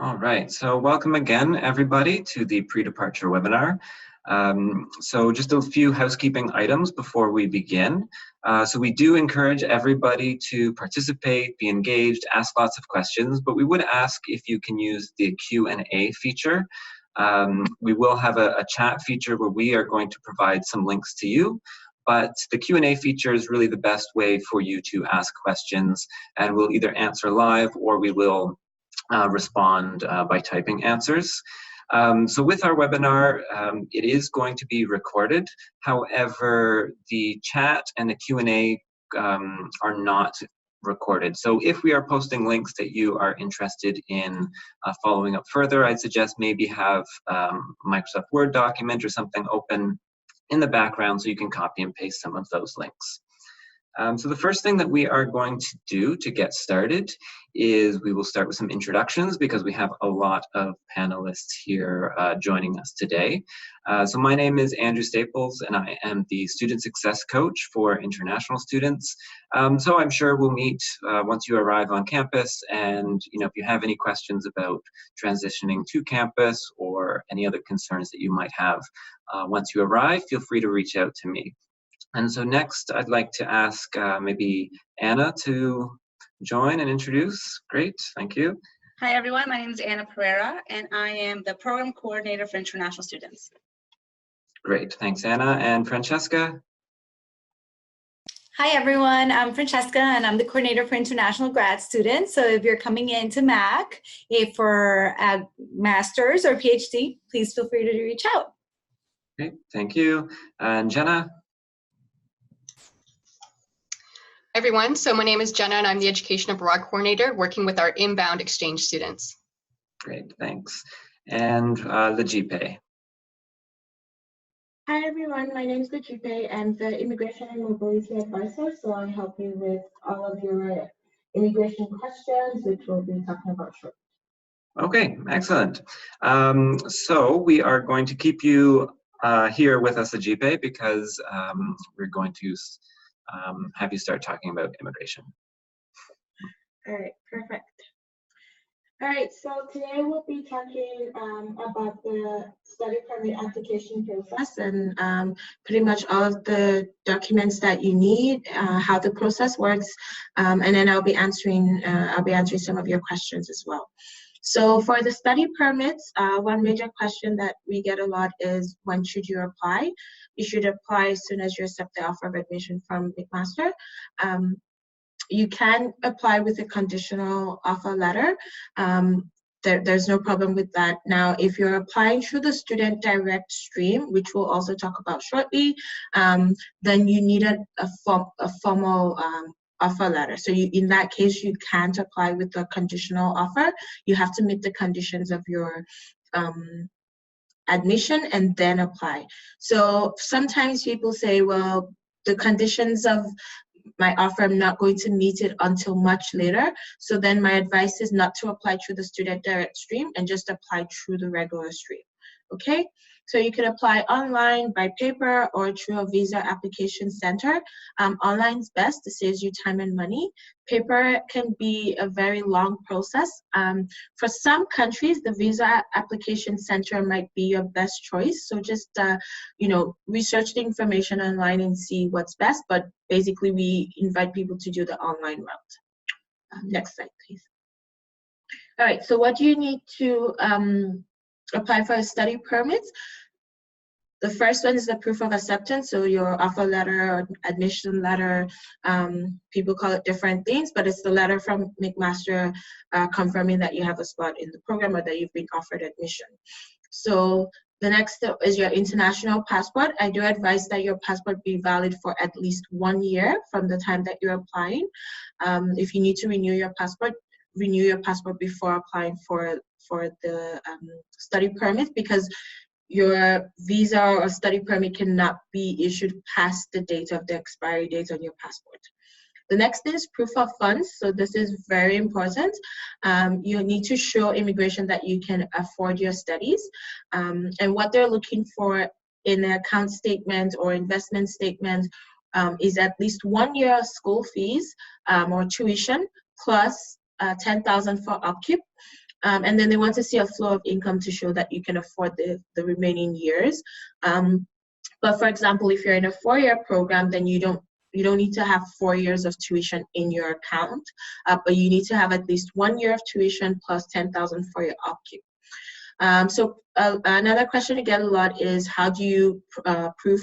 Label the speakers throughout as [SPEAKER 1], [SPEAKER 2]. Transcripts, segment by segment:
[SPEAKER 1] All right, so welcome again, everybody, to the Predeparture webinar. So just a few housekeeping items before we begin. So we do encourage everybody to participate, be engaged, ask lots of questions, but we would ask if you can use the Q&A feature. We will have a chat feature where we are going to provide some links to you, but the Q&A feature is really the best way for you to ask questions, and we'll either answer live or we will respond by typing answers. So with our webinar, it is going to be recorded. However, the chat and the Q&A are not recorded. So if we are posting links that you are interested in following up further, I'd suggest maybe have Microsoft Word document or something open in the background so you can copy and paste some of those links. So the first thing that we are going to do to get started is we will start with some introductions because we have a lot of panelists here joining us today. So my name is Andrew Staples and I am the Student Success Coach for international students. So I'm sure we'll meet once you arrive on campus, and if you have any questions about transitioning to campus or any other concerns that you might have once you arrive, feel free to reach out to me. And so next, I'd like to ask maybe Anna to join and introduce. Great, thank you.
[SPEAKER 2] Hi everyone, my name is Anna Pereira and I am the Program Coordinator for International Students.
[SPEAKER 1] Great, thanks Anna. And Francesca?
[SPEAKER 3] Hi everyone, I'm Francesca and I'm the Coordinator for International Grad Students. So if you're coming into MAC for a Master's or PhD, please feel free to reach out.
[SPEAKER 1] Great, thank you. And Jenna?
[SPEAKER 4] Everyone, so my name is Jenna and I'm the Education Abroad Coordinator working with our inbound exchange students.
[SPEAKER 1] Great, thanks. And Legipe.
[SPEAKER 5] Hi everyone, my name is Legipe. I'm the Immigration and Mobility Advisor, so I help you with all of your immigration questions, which we'll be talking about shortly.
[SPEAKER 1] Okay, excellent. So we are going to keep you here with us, Legipe, because we're going to have you start talking about immigration.
[SPEAKER 5] All right, perfect. All right, so today we'll be talking about the study permit application process and pretty much all of the documents that you need, how the process works, and then I'll be answering some of your questions as well. So for the study permits, one major question that we get a lot is when should you apply? You should apply as soon as you accept the offer of admission from McMaster. You can apply with a conditional offer letter. There's no problem with that. Now, if you're applying through the student direct stream, which we'll also talk about shortly, then you need a formal offer letter. So in that case, you can't apply with a conditional offer. You have to meet the conditions of your admission and then apply. So sometimes people say, well, the conditions of my offer, I'm not going to meet it until much later. So then my advice is not to apply through the student direct stream and just apply through the regular stream. Okay, so you can apply online, by paper, or through a visa application center. Online is best, it saves you time and money. Paper can be a very long process. For some countries, the visa application center might be your best choice. So just, research the information online and see what's best. But basically, we invite people to do the online route. Next slide, please. All right, so what do you need to apply for a study permit? The first one is the proof of acceptance, so your offer letter or admission letter. People call it different things, but it's the letter from McMaster confirming that you have a spot in the program or that you've been offered admission. So the next step is your international passport. I do advise that your passport be valid for at least 1 year from the time that you're applying. If you need to renew your passport before applying for the study permit, because your visa or study permit cannot be issued past the date of the expiry date on your passport. The next is proof of funds. So this is very important. You need to show immigration that you can afford your studies. And what they're looking for in an account statement or investment statement is at least 1 year of school fees or tuition plus $10,000 for upkeep. And then they want to see a flow of income to show that you can afford the remaining years. But for example, if you're in a 4-year program, then you don't need to have 4 years of tuition in your account, but you need to have at least 1 year of tuition plus 10,000 for your upkeep. So another question I get a lot is, how do you proof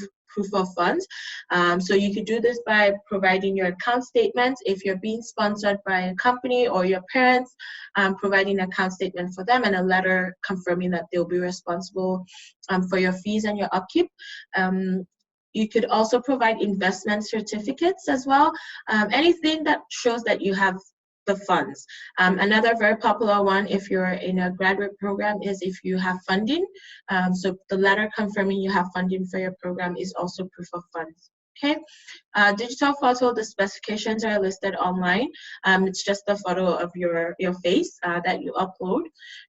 [SPEAKER 5] of funds? So you could do this by providing your account statements. If you're being sponsored by a company or your parents, providing an account statement for them and a letter confirming that they'll be responsible for your fees and your upkeep. You could also provide investment certificates as well. Anything that shows that you have the funds. Another very popular one, if you're in a graduate program, is if you have funding. So the letter confirming you have funding for your program is also proof of funds. Okay, digital photo, the specifications are listed online. It's just a photo of your face that you upload.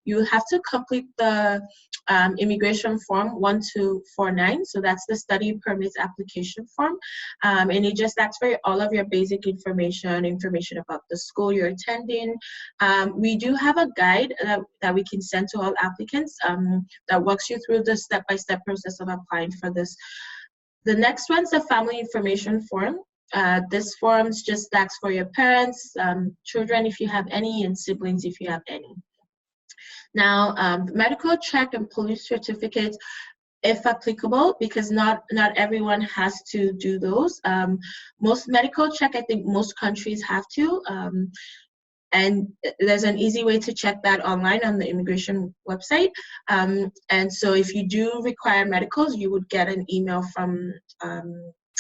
[SPEAKER 5] You have to complete the immigration form 1249. So that's the study permit application form. And it just asks for all of your basic information about the school you're attending. We do have a guide that we can send to all applicants that walks you through the step-by-step process of applying for this. The next one's the family information form. This form just asks for your parents, children if you have any, and siblings if you have any. Now, medical check and police certificates, if applicable, because not everyone has to do those. Most medical check, I think most countries have to. And there's an easy way to check that online on the immigration website. And so if you do require medicals, you would get an email from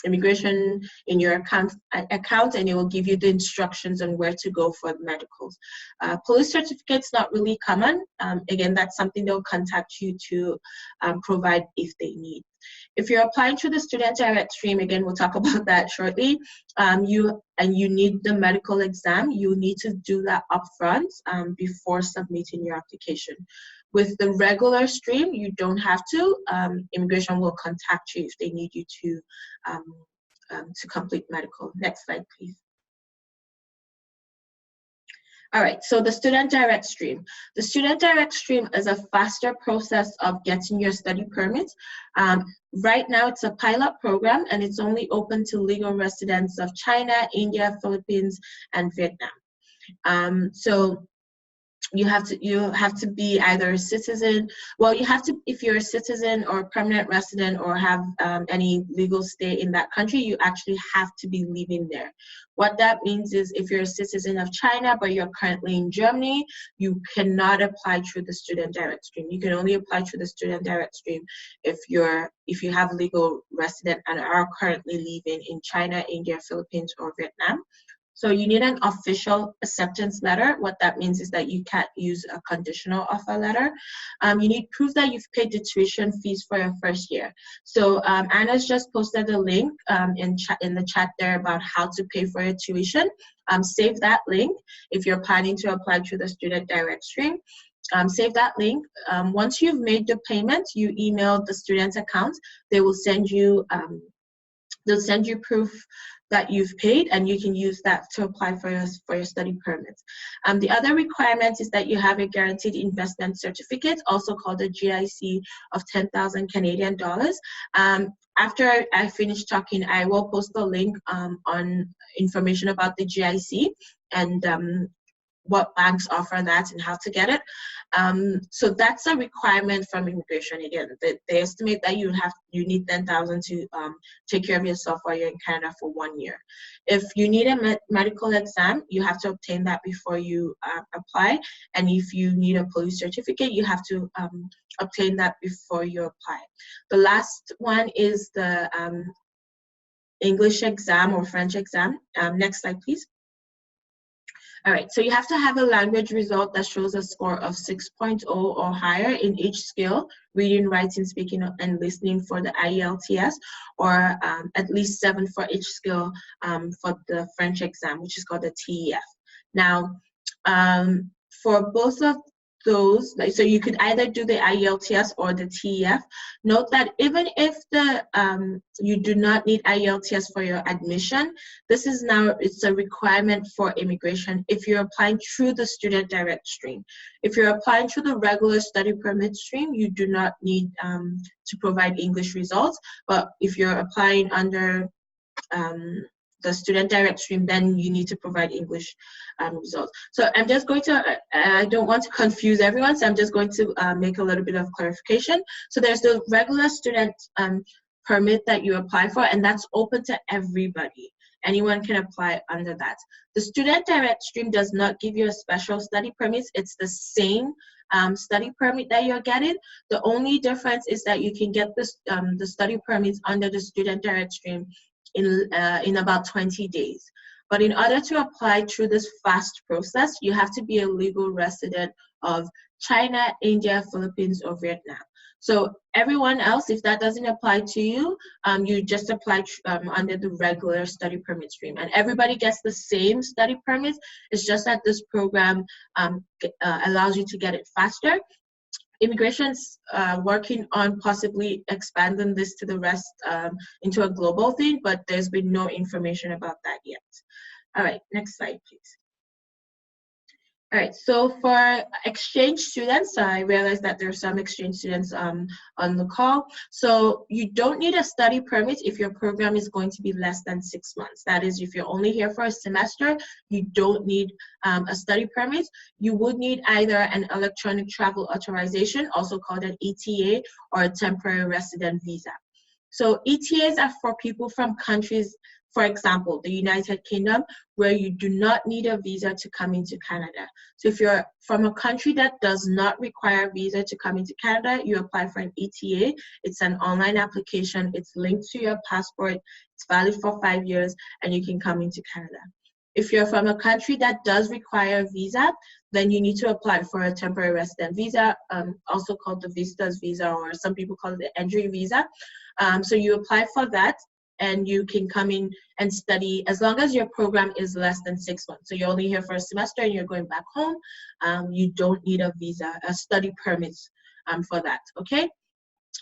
[SPEAKER 5] immigration in your account, and it will give you the instructions on where to go for the medicals. Police certificates, not really common. Again, that's something they'll contact you to provide if they need. If you're applying to the student direct stream, again, we'll talk about that shortly, you need the medical exam, you need to do that upfront before submitting your application. With the regular stream, you don't have to. Immigration will contact you if they need you to complete medical. Next slide, please. All right, so the student direct stream. The student direct stream is a faster process of getting your study permit. Right now, it's a pilot program, and it's only open to legal residents of China, India, Philippines, and Vietnam. So you have to be either a citizen. Well, you have to, if you're a citizen or a permanent resident or have any legal stay in that country, you actually have to be living there. What that means is, if you're a citizen of China but you're currently in Germany, you cannot apply through the student direct stream. You can only apply through the student direct stream if you have legal resident and are currently living in China, India, Philippines, or Vietnam. So you need an official acceptance letter. What that means is that you can't use a conditional offer letter. You need proof that you've paid the tuition fees for your first year. So Anna's just posted a link in the chat there about how to pay for your tuition. Save that link if you're planning to apply to the student direct stream. Save that link. Once you've made the payment, you email the student's account. They will send you proof that you've paid, and you can use that to apply for your study permits. The other requirement is that you have a guaranteed investment certificate, also called a GIC, of 10,000 Canadian dollars. After I finish talking, I will post a link on information about the GIC and what banks offer that and how to get it. So that's a requirement from immigration. Again, they estimate that you need 10,000 to take care of yourself while you're in Canada for 1 year. If you need a medical exam, you have to obtain that before you apply. And if you need a police certificate, you have to obtain that before you apply. The last one is the English exam or French exam. Next slide, please. All right, so you have to have a language result that shows a score of 6.0 or higher in each skill: reading, writing, speaking, and listening for the IELTS, or at least 7 for each skill for the French exam, which is called the TEF. Now, for both of those, like, so you could either do the IELTS or the TEF. Note that even if the you do not need IELTS for your admission, this is now, it's a requirement for immigration if you're applying through the student direct stream. If you're applying through the regular study permit stream, you do not need to provide English results. But if you're applying under the student direct stream, then you need to provide English results. So I'm just going to, I don't want to confuse everyone, so I'm just going to make a little bit of clarification. So there's the regular student permit that you apply for, and that's open to everybody. Anyone can apply under that. The student direct stream does not give you a special study permit. It's the same study permit that you're getting. The only difference is that you can get this, the study permits under the student direct stream in about 20 days. But in order to apply through this fast process, you have to be a legal resident of China, India, Philippines, or Vietnam. So everyone else, if that doesn't apply to you, you just apply under the regular study permit stream. And everybody gets the same study permits. It's just that this program allows you to get it faster. Immigration's working on possibly expanding this to the rest into a global thing, but there's been no information about that yet. All right, next slide, please. All right, so for exchange students, I realize that there are some exchange students on the call. So you don't need a study permit if your program is going to be less than 6 months. That is, if you're only here for a semester, you don't need a study permit. You would need either an electronic travel authorization, also called an ETA, or a temporary resident visa. So ETAs are for people from countries, for example, the United Kingdom, where you do not need a visa to come into Canada. So if you're from a country that does not require a visa to come into Canada, you apply for an ETA. It's an online application. It's linked to your passport. It's valid for 5 years, and you can come into Canada. If you're from a country that does require a visa, then you need to apply for a temporary resident visa, also called the Vistas visa, or some people call it the entry visa. So you apply for that, and you can come in and study as long as your program is less than 6 months. So you're only here for a semester and you're going back home. You don't need a visa, a study permit for that, okay?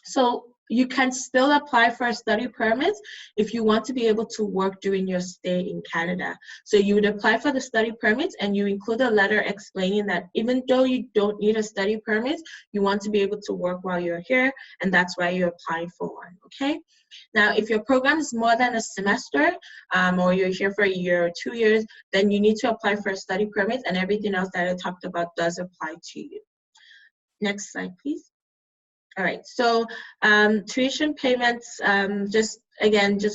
[SPEAKER 5] So you can still apply for a study permit if you want to be able to work during your stay in Canada. So you would apply for the study permit, and you include a letter explaining that even though you don't need a study permit, you want to be able to work while you're here, and that's why you're applying for one, okay? Now, if your program is more than a semester, or you're here for a year or 2 years, then you need to apply for a study permit, and everything else that I talked about does apply to you. Next slide, please. All right, so tuition payments, just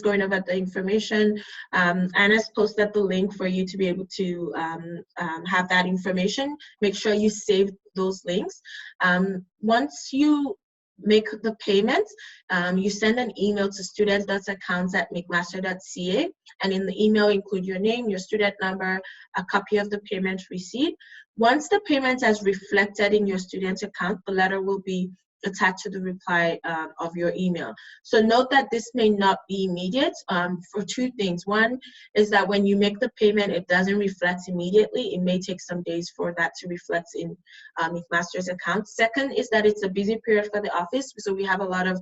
[SPEAKER 5] going over the information. Anna's posted the link for you to be able to have that information. Make sure you save those links. Once you make the payments, you send an email to student.accounts@mcmaster.ca, and in the email include your name, your student number, a copy of the payment receipt. Once the payment is reflected in your student account, the letter will be attached to the reply of your email. So note that this may not be immediate for two things. One is that when you make the payment, it doesn't reflect immediately. It may take some days for that to reflect in McMaster's account. Second is that it's a busy period for the office, so we have a lot of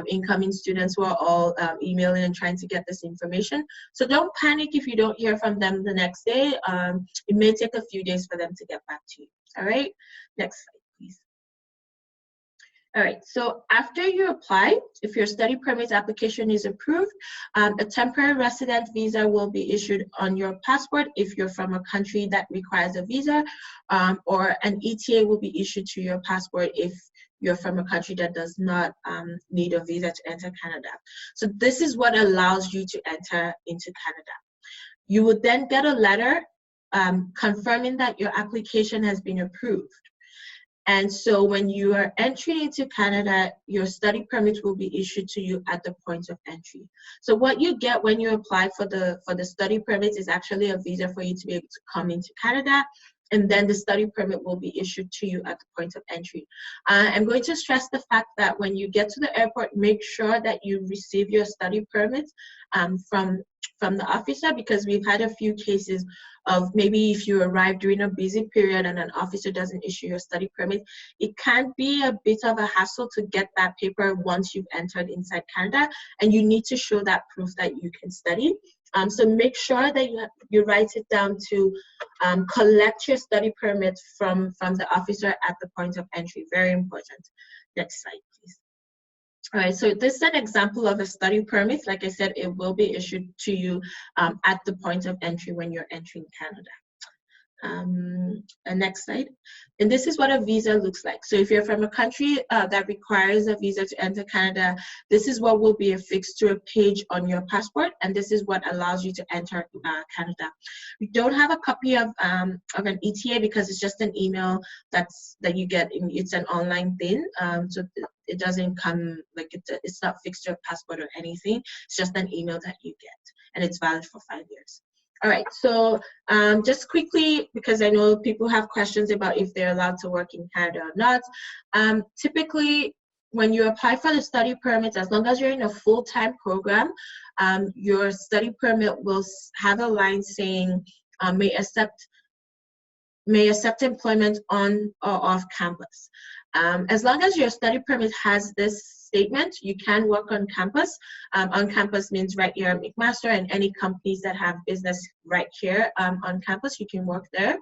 [SPEAKER 5] incoming students who are all emailing and trying to get this information. So don't panic if you don't hear from them the next day. It may take a few days for them to get back to you. All right, next slide, please. All right, so after you apply, if your study permit application is approved, a temporary resident visa will be issued on your passport if you're from a country that requires a visa, or an ETA will be issued to your passport if you're from a country that does not need a visa to enter Canada. So this is what allows you to enter into Canada. You would then get a letter confirming that your application has been approved. And so when you are entering into Canada, your study permit will be issued to you at the point of entry. So what you get when you apply for the study permit is actually a visa for you to be able to come into Canada. and then the study permit will be issued to you at the point of entry. I'm going to stress the fact that when you get to the airport, make sure that you receive your study permit from the officer, because we've had a few cases of maybe if you arrive during a busy period and an officer doesn't issue your study permit, it can be a bit of a hassle to get that paper once you've entered inside Canada, and you need to show that proof that you can study. So make sure that you write it down to collect your study permit from the officer at the point of entry. Very important. Next slide, please. All right, so this is an example of a study permit. Like I said, it will be issued to you at the point of entry when you're entering Canada. Next slide. And this is what a visa looks like. So if you're from a country that requires a visa to enter Canada, this is what will be affixed to a page on your passport, and this is what allows you to enter Canada. We don't have a copy of an ETA because it's just an email that you get. It's an online thing, so it doesn't come like it's not fixed to a passport or anything. It's just an email that you get, and it's valid for 5 years. All right, so just quickly, because I know people have questions about if they're allowed to work in Canada or not. Typically, when you apply for the study permit, as long as you're in a full-time program, your study permit will have a line saying may accept employment on or off campus. As long as your study permit has this statement, you can work on campus. On campus means right here at McMaster, and any companies that have business right here on campus, you can work there.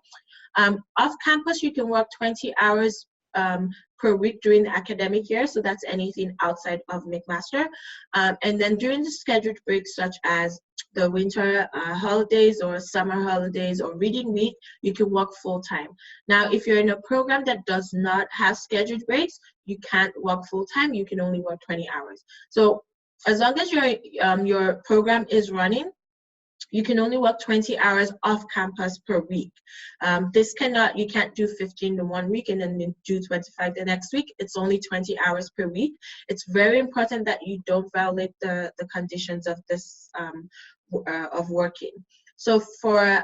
[SPEAKER 5] Off campus, you can work 20 hours per week during the academic year, so that's anything outside of McMaster. And then during the scheduled breaks, such as the winter holidays or summer holidays or reading week, you can work full-time. Now, if you're in a program that does not have scheduled breaks, you can't work full-time. You can only work 20 hours. So as long as your program is running, you can only work 20 hours off campus per week. You can't do 15 the 1 week and then do 25 the next week. It's only 20 hours per week. It's very important that you don't violate the conditions of this of working. So for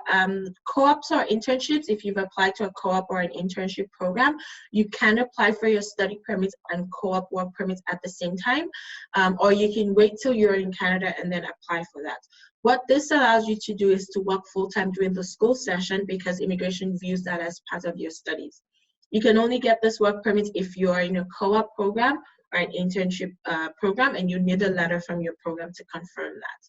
[SPEAKER 5] co-ops or internships, if you've applied to a co-op or an internship program, you can apply for your study permits and co-op work permits at the same time, or you can wait till you're in Canada and then apply for that. What this allows you to do is to work full-time during the school session, because immigration views that as part of your studies. You can only get this work permit if you are in a co-op program or an internship program, and you need a letter from your program to confirm that.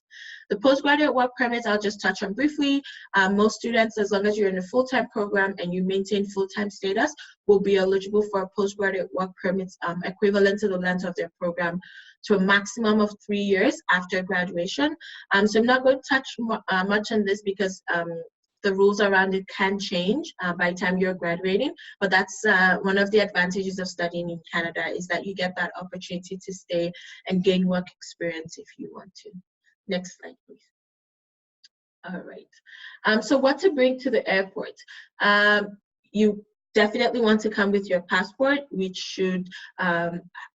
[SPEAKER 5] The postgraduate work permits, I'll just touch on briefly. Most students, as long as you're in a full-time program and you maintain full-time status, will be eligible for a postgraduate work permits equivalent to the length of their program to a maximum of 3 years after graduation. So I'm not going to touch much on this because the rules around it can change by the time you're graduating, but that's one of the advantages of studying in Canada, is that you get that opportunity to stay and gain work experience if you want to. Next slide, please. All right. So what to bring to the airport? You definitely want to come with your passport, which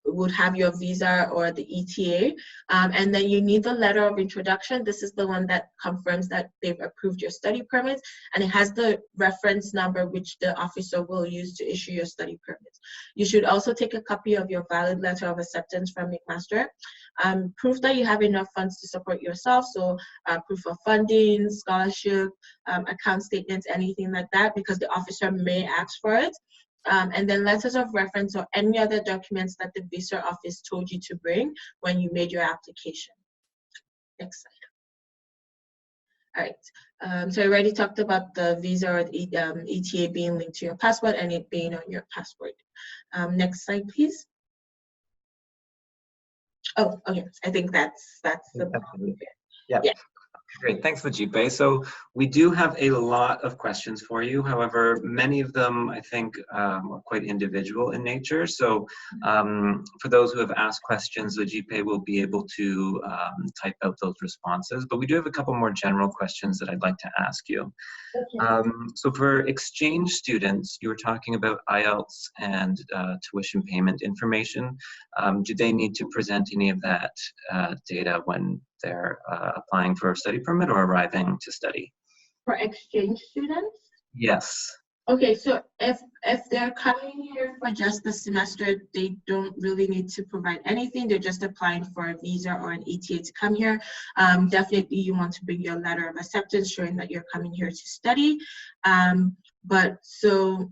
[SPEAKER 5] would have your visa or the ETA, and then you need the letter of introduction. This is the one that confirms that they've approved your study permit, and it has the reference number which the officer will use to issue your study permit. You should also take a copy of your valid letter of acceptance from McMaster, proof that you have enough funds to support yourself, so proof of funding, scholarship, account statements, anything like that, because the officer may ask for it. And then letters of reference or any other documents that the visa office told you to bring when you made your application. Next slide. All right. So I already talked about the visa or the ETA being linked to your passport and it being on your passport. Next slide, please. Oh, okay. I think that's the problem.
[SPEAKER 1] Yeah. Great, thanks, Vajipe. So we do have a lot of questions for you. However, many of them, I think, are quite individual in nature. So for those who have asked questions, Vajipe will be able to type out those responses. But we do have a couple more general questions that I'd like to ask you. Okay. So for exchange students, you were talking about IELTS and tuition payment information. Do they need to present any of that data when they're applying for a study permit or arriving to study?
[SPEAKER 5] For exchange students?
[SPEAKER 1] Yes.
[SPEAKER 5] Okay, so if they're coming here for just the semester, they don't really need to provide anything. They're just applying for a visa or an ETA to come here. Definitely you want to bring your letter of acceptance showing that you're coming here to study. But so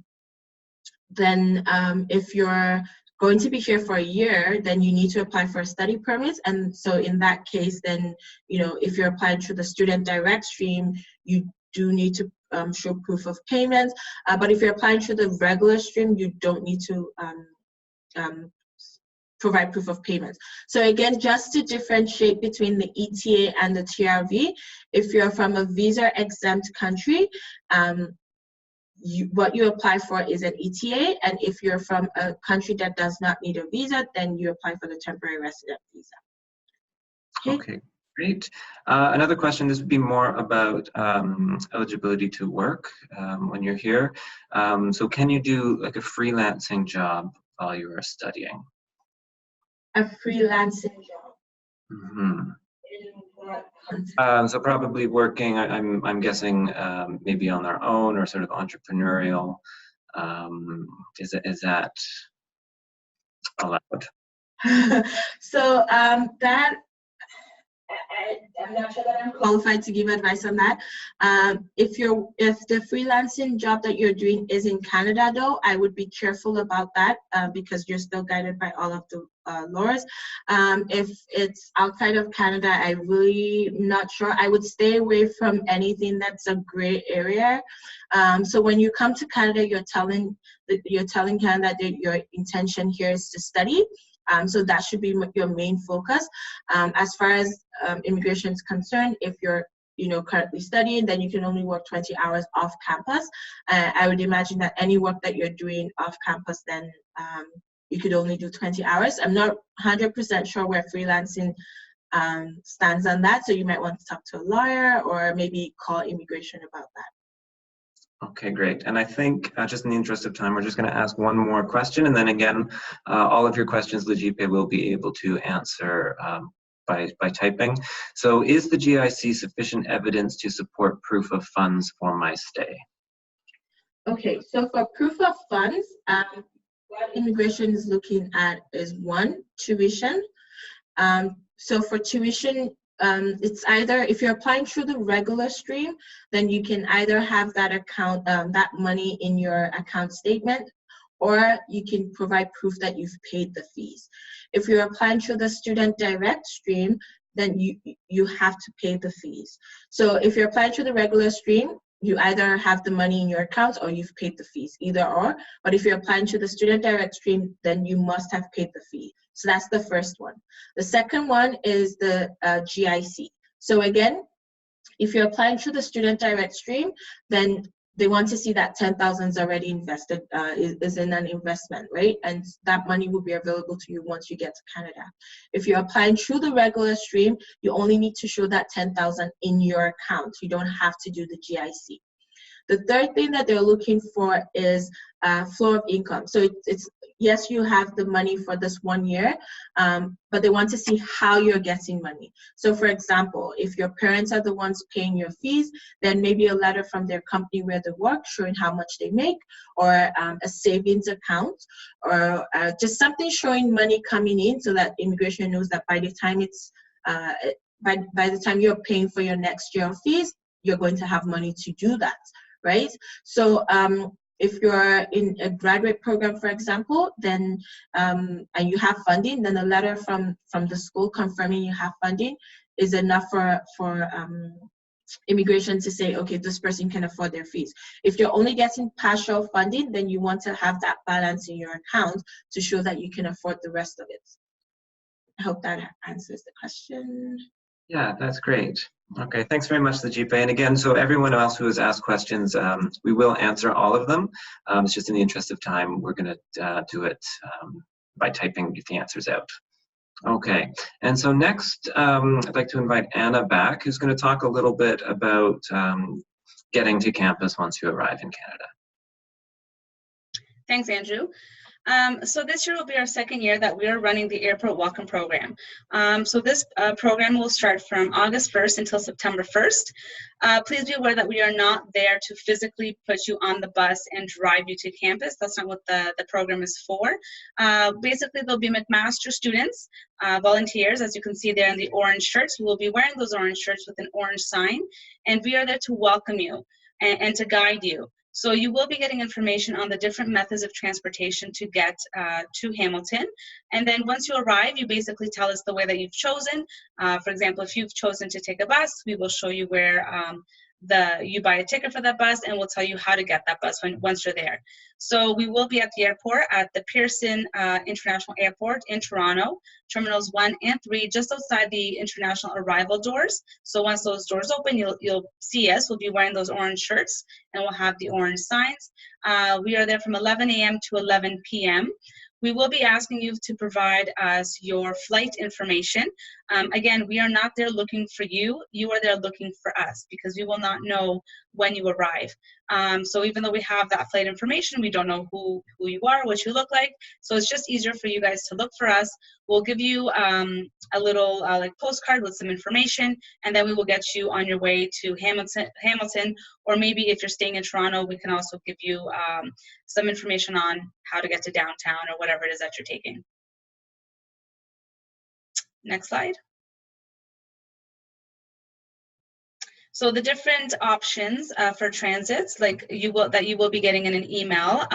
[SPEAKER 5] then if you're going to be here for a year, then you need to apply for a study permit. And so in that case, then, you know, if you're applying through the student direct stream, you do need to show proof of payment. But if you're applying through the regular stream, you don't need to provide proof of payment. So again, just to differentiate between the ETA and the TRV, if you're from a visa exempt country, what you apply for is an ETA, and if you're from a country that does not need a visa, then you apply for the temporary resident visa.
[SPEAKER 1] Okay, great. Another question, this would be more about eligibility to work when you're here. So can you do like a freelancing job while you are studying?
[SPEAKER 5] A freelancing job.
[SPEAKER 1] Mm-hmm. So probably working, I'm guessing maybe on their own or sort of entrepreneurial. Is that allowed?
[SPEAKER 5] So that I'm not sure that I'm qualified to give advice on that. If the freelancing job that you're doing is in Canada, though, I would be careful about that because you're still guided by all of the laws. If it's outside of Canada, I really not sure. I would stay away from anything that's a gray area. So when you come to Canada, you're telling Canada that your intention here is to study. So that should be your main focus. As far as immigration is concerned, if you're currently studying, then you can only work 20 hours off campus. I would imagine that any work that you're doing off campus, then you could only do 20 hours. I'm not 100% sure where freelancing stands on that, so you might want to talk to a lawyer or maybe call immigration about that.
[SPEAKER 1] Okay, great. And I think just in the interest of time, we're just going to ask one more question. And then again, all of your questions, Legipe will be able to answer by typing. So is the GIC sufficient evidence to support proof of funds for my stay?
[SPEAKER 5] Okay, so for proof of funds, what immigration is looking at is one, tuition. So for tuition, it's either, if you're applying through the regular stream, then you can either have that account, that money in your account statement, or you can provide proof that you've paid the fees. If you're applying through the student direct stream, then you have to pay the fees. So if you're applying through the regular stream, you either have the money in your account or you've paid the fees, either or. But if you're applying to the student direct stream, then you must have paid the fee. So that's the first one. The second one is the GIC. So again, if you're applying to the student direct stream, then they want to see that 10,000 is already invested, is in an investment, right? And that money will be available to you once you get to Canada. If you're applying through the regular stream, you only need to show that 10,000 in your account. You don't have to do the GIC. The third thing that they're looking for is flow of income. So it's yes, you have the money for this 1 year, but they want to see how you're getting money. So for example, if your parents are the ones paying your fees, then maybe a letter from their company where they work showing how much they make, or a savings account, or just something showing money coming in so that immigration knows that by the time it's by the time you're paying for your next year of fees, you're going to have money to do that, right? So if you're in a graduate program, for example, then and you have funding, then a letter from the school confirming you have funding is enough for immigration to say, okay, this person can afford their fees. If you're only getting partial funding, then you want to have that balance in your account to show that you can afford the rest of it. I hope that answers the question.
[SPEAKER 1] Yeah, that's great. Okay, thanks very much, Legipe. And again, so everyone else who has asked questions, we will answer all of them. It's just in the interest of time, we're going to do it by typing the answers out. Okay, and so next, I'd like to invite Anna back, who's going to talk a little bit about getting to campus once you arrive in Canada.
[SPEAKER 2] Thanks, Andrew. So this year will be our second year that we are running the airport welcome program. So this program will start from August 1st until September 1st. Please be aware that we are not there to physically put you on the bus and drive you to campus. That's not what the program is for. Basically, there'll be McMaster students, volunteers, as you can see there in the orange shirts. We will be wearing those orange shirts with an orange sign, and we are there to welcome you and to guide you. So you will be getting information on the different methods of transportation to get to Hamilton. And then once you arrive, you basically tell us the way that you've chosen. For example, if you've chosen to take a bus, we will show you where you buy a ticket for that bus, and we'll tell you how to get that bus once you're there. So we will be at the airport at the Pearson International Airport in Toronto, Terminals 1 and 3, just outside the international arrival doors. So once those doors open, you'll see us. We'll be wearing those orange shirts, and we'll have the orange signs. We are there from 11 a.m. to 11 p.m. We will be asking you to provide us your flight information. Again, we are not there looking for you. You are there looking for us, because we will not know when you arrive. So even though we have that flight information, we don't know who you are, what you look like. So it's just easier for you guys to look for us. We'll give you a little like postcard with some information, and then we will get you on your way to Hamilton, or maybe if you're staying in Toronto, we can also give you some information on how to get to downtown or whatever it is that you're taking. Next slide. So the different options for transits, like you will be getting in an email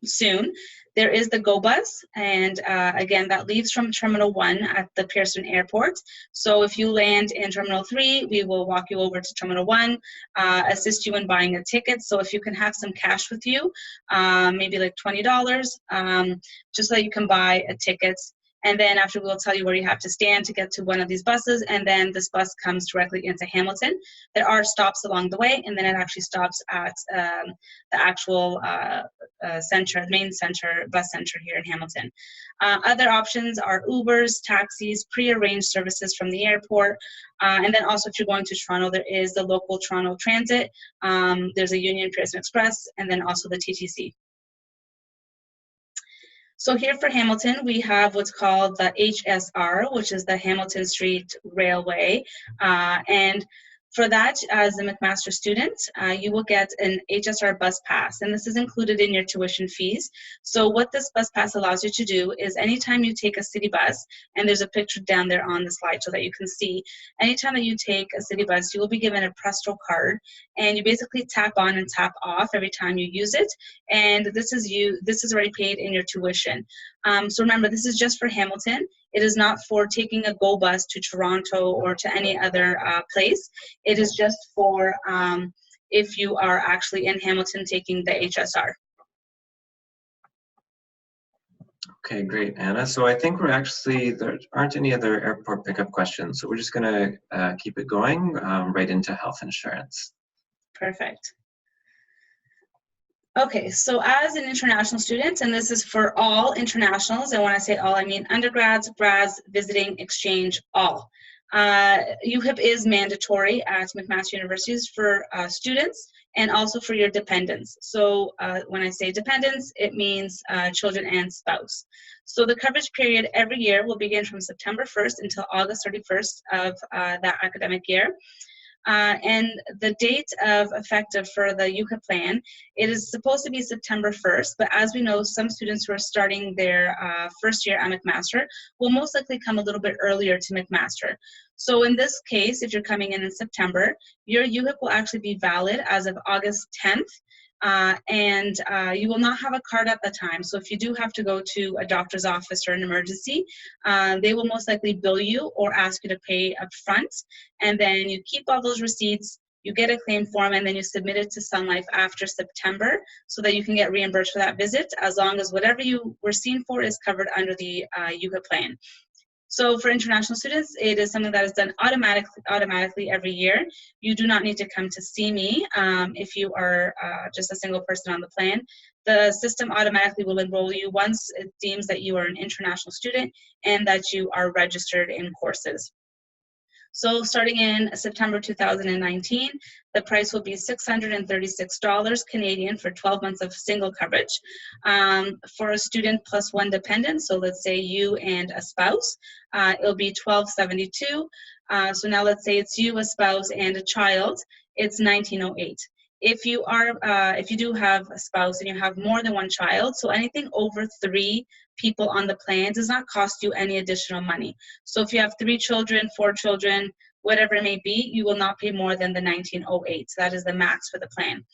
[SPEAKER 2] soon. There is the Go Bus, and again, that leaves from Terminal 1 at the Pearson Airport. So if you land in Terminal 3, we will walk you over to Terminal 1, assist you in buying a ticket. So if you can have some cash with you, maybe like $20, just so that you can buy a ticket. And then after, we'll tell you where you have to stand to get to one of these buses, and then this bus comes directly into Hamilton. There are stops along the way, and then it actually stops at the actual main bus center here in Hamilton. Other options are Ubers, taxis, pre-arranged services from the airport, and then also if you're going to Toronto, there is the local Toronto Transit, there's a Union Pearson Express, and then also the TTC. So here for Hamilton, we have what's called the HSR, which is the Hamilton Street Railway. And for that, as a McMaster student, you will get an HSR bus pass, and this is included in your tuition fees. So what this bus pass allows you to do is anytime you take a city bus, and there's a picture down there on the slide so that you can see, anytime that you take a city bus, you will be given a Presto card, and you basically tap on and tap off every time you use it, and this is already paid in your tuition. So remember, this is just for Hamilton. It is not for taking a Go Bus to Toronto or to any other place. It is just for if you are actually in Hamilton taking the HSR.
[SPEAKER 1] Okay, great, Anna. So I think there aren't any other airport pickup questions. So we're just gonna keep it going right into health insurance.
[SPEAKER 2] Perfect. Okay, so as an international student, and this is for all internationals, and when I say all, I mean undergrads, grads, visiting, exchange, all. UHIP is mandatory at McMaster universities for students and also for your dependents. So when I say dependents, it means children and spouse. So the coverage period every year will begin from September 1st until August 31st of that academic year. And the date of effective for the UHIP plan, it is supposed to be September 1st, but as we know, some students who are starting their first year at McMaster will most likely come a little bit earlier to McMaster. So in this case, if you're coming in September, your UHIP will actually be valid as of August 10th. And you will not have a card at the time. So if you do have to go to a doctor's office or an emergency, they will most likely bill you or ask you to pay up front. And then you keep all those receipts, you get a claim form, and then you submit it to Sun Life after September so that you can get reimbursed for that visit, as long as whatever you were seen for is covered under the UHIP plan. So for international students, it is something that is done automatically every year. You do not need to come to see me if you are just a single person on the plan. The system automatically will enroll you once it deems that you are an international student and that you are registered in courses. So starting in September 2019, the price will be $636 Canadian for 12 months of single coverage. For a student plus one dependent, so let's say you and a spouse, it'll be $1,272. So now let's say it's you, a spouse, and a child, it's $1,908. If you do have a spouse and you have more than one child, so anything over 3 people on the plan does not cost you any additional money. So if you have 3 children, 4 children, whatever it may be, you will not pay more than the $1,908. So that is the max for the plan.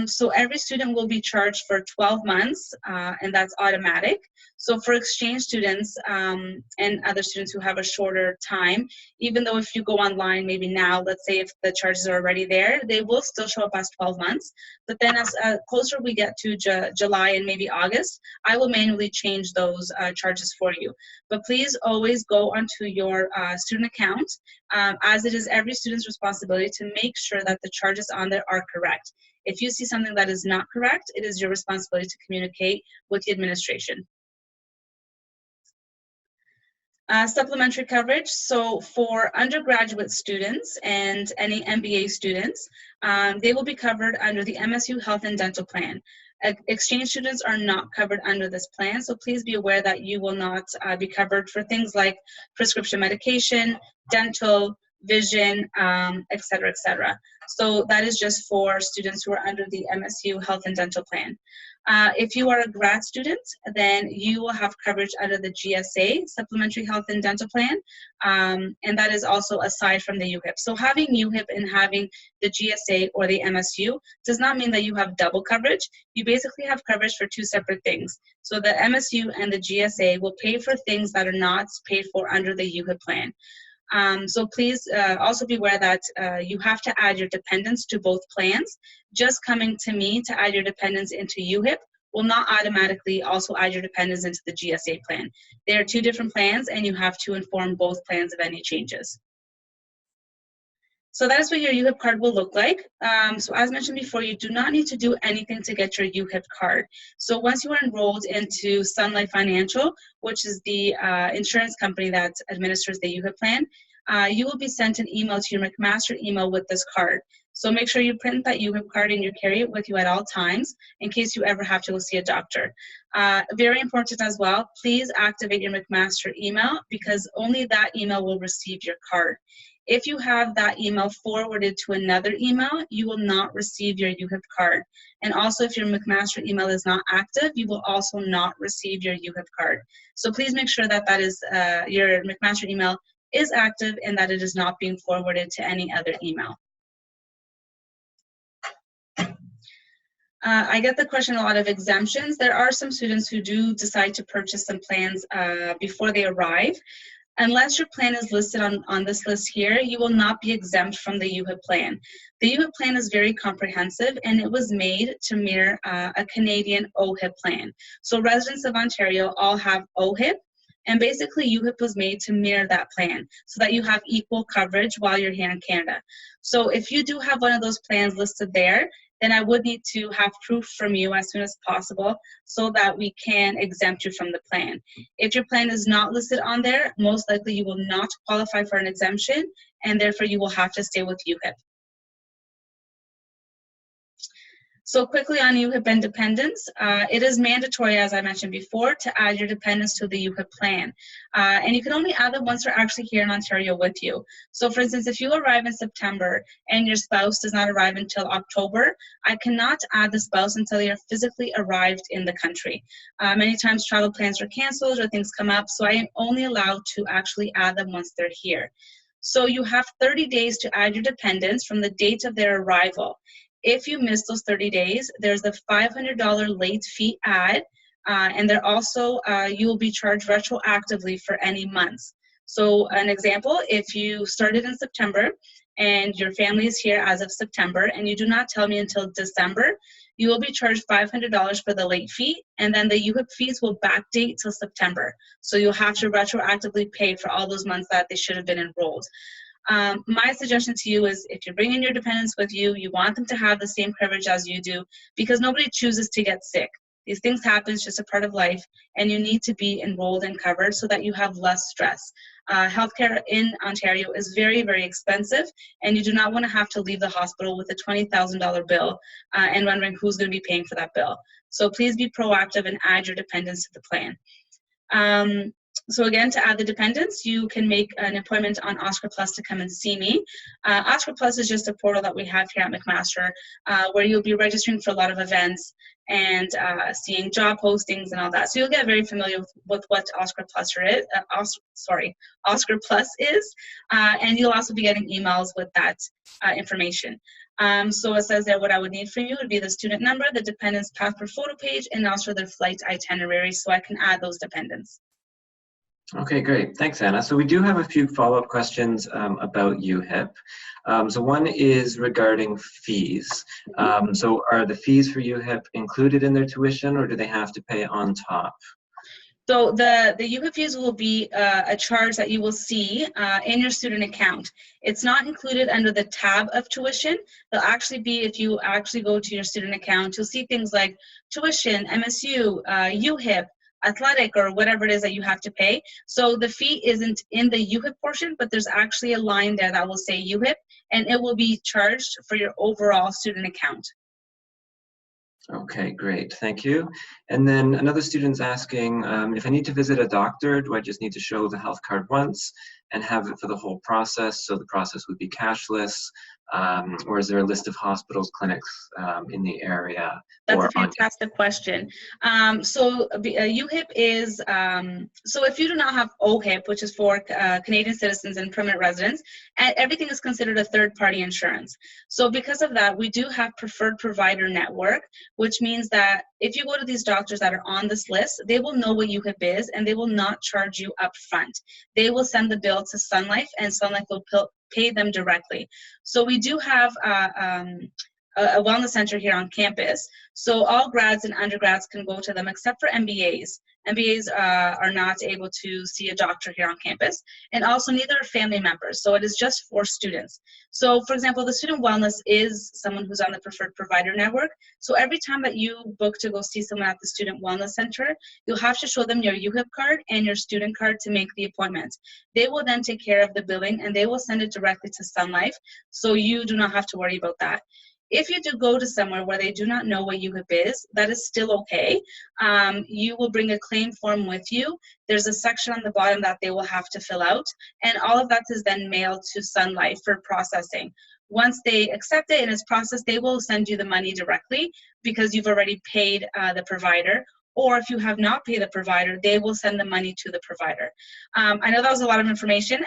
[SPEAKER 2] So every student will be charged for 12 months, and that's automatic. So for exchange students and other students who have a shorter time, even though if you go online, maybe now, let's say if the charges are already there, they will still show up as 12 months. But then as closer we get to July and maybe August, I will manually change those charges for you. But please always go onto your student account, as it is every student's responsibility to make sure that the charges on there are correct. If you see something that is not correct, it is your responsibility to communicate with the administration. Supplementary coverage. So for undergraduate students and any MBA students, they will be covered under the MSU Health and Dental Plan. Exchange students are not covered under this plan, so please be aware that you will not be covered for things like prescription medication, dental, vision, et cetera, et cetera. So that is just for students who are under the MSU Health and Dental Plan. If you are a grad student, then you will have coverage under the GSA, Supplementary Health and Dental Plan, and that is also aside from the UHIP. So having UHIP and having the GSA or the MSU does not mean that you have double coverage. You basically have coverage for 2 separate things. So the MSU and the GSA will pay for things that are not paid for under the UHIP plan. So please also be aware that you have to add your dependents to both plans. Just coming to me to add your dependents into UHIP will not automatically also add your dependents into the GSA plan. They are 2 different plans, and you have to inform both plans of any changes. So that is what your UHIP card will look like. So as mentioned before, you do not need to do anything to get your UHIP card. So once you are enrolled into Sun Life Financial, which is the insurance company that administers the UHIP plan, you will be sent an email to your McMaster email with this card. So make sure you print that UHIP card and you carry it with you at all times in case you ever have to go see a doctor. Very important as well, please activate your McMaster email because only that email will receive your card. If you have that email forwarded to another email, you will not receive your UHIP card. And also, if your McMaster email is not active, you will also not receive your UHIP card. So please make sure that your McMaster email is active and that it is not being forwarded to any other email. I get the question a lot of exemptions. There are some students who do decide to purchase some plans before they arrive. Unless your plan is listed on this list here, you will not be exempt from the UHIP plan. The UHIP plan is very comprehensive and it was made to mirror a Canadian OHIP plan. So residents of Ontario all have OHIP, and basically UHIP was made to mirror that plan so that you have equal coverage while you're here in Canada. So if you do have one of those plans listed there, then I would need to have proof from you as soon as possible so that we can exempt you from the plan. If your plan is not listed on there, most likely you will not qualify for an exemption, and therefore you will have to stay with UHIP. So quickly on UHIP and dependents, it is mandatory, as I mentioned before, to add your dependents to the UHIP plan. And you can only add them once they're actually here in Ontario with you. So for instance, if you arrive in September and your spouse does not arrive until October, I cannot add the spouse until they are physically arrived in the country. Many times travel plans are canceled or things come up, so I am only allowed to actually add them once they're here. So you have 30 days to add your dependents from the date of their arrival. If you miss those 30 days, there's a $500 late fee add, and there also, you will be charged retroactively for any months. So an example, if you started in September and your family is here as of September and you do not tell me until December, you will be charged $500 for the late fee, and then the UHIP fees will backdate till September. So you'll have to retroactively pay for all those months that they should have been enrolled. My suggestion to you is if you're bringing your dependents with you, you want them to have the same coverage as you do because nobody chooses to get sick. These things happen, it's just a part of life, and you need to be enrolled and covered so that you have less stress. Healthcare in Ontario is very, very expensive, and you do not want to have to leave the hospital with a $20,000 bill and wondering who's going to be paying for that bill. So please be proactive and add your dependents to the plan. So again, to add the dependents, you can make an appointment on Oscar Plus to come and see me. Oscar Plus is just a portal that we have here at McMaster where you'll be registering for a lot of events and seeing job postings and all that. So you'll get very familiar with what Oscar Plus is, Oscar Plus is, and you'll also be getting emails with that information. So it says there what I would need from you would be the student number, the dependent's passport photo page, and also their flight itinerary, so I can add those dependents.
[SPEAKER 1] Okay, great. Thanks, Anna. So we do have a few follow-up questions about UHIP. So one is regarding fees. So are the fees for UHIP included in their tuition, or do they have to pay on top?
[SPEAKER 2] So the UHIP fees will be a charge that you will see in your student account. It's not included under the tab of tuition. They'll actually be, if you actually go to your student account, you'll see things like tuition, MSU, UHIP, athletic, or whatever it is that you have to pay. So the fee isn't in the UHIP portion, but there's actually a line there that will say UHIP, and it will be charged for your overall student account.
[SPEAKER 1] Okay, great. Thank you. And then another student's asking, if I need to visit a doctor, do I just need to show the health card once and have it for the whole process? So the process would be cashless, or is there a list of hospitals, clinics in the area?
[SPEAKER 2] That's a fantastic question. So UHIP is, so if you do not have OHIP, which is for Canadian citizens and permanent residents, everything is considered a third-party insurance. So because of that, we do have preferred provider network, which means that if you go to these doctors that are on this list, they will know what UHIP is, and they will not charge you up front. They will send the bill to Sun Life, and Sun Life will pay them directly. So we do have a wellness center here on campus. So all grads and undergrads can go to them except for MBAs. MBAs are not able to see a doctor here on campus, and also neither are family members. So it is just for students. So for example, the student wellness is someone who's on the preferred provider network. So every time that you book to go see someone at the student wellness center, you'll have to show them your UHIP card and your student card to make the appointment. They will then take care of the billing, and they will send it directly to Sun Life. So you do not have to worry about that. If you do go to somewhere where they do not know what UHIP is, that is still okay. You will bring a claim form with you. There's a section on the bottom that they will have to fill out, and all of that is then mailed to Sun Life for processing. Once they accept it and it's processed, they will send you the money directly because you've already paid the provider. Or if you have not paid the provider, they will send the money to the provider. I know that was a lot of information.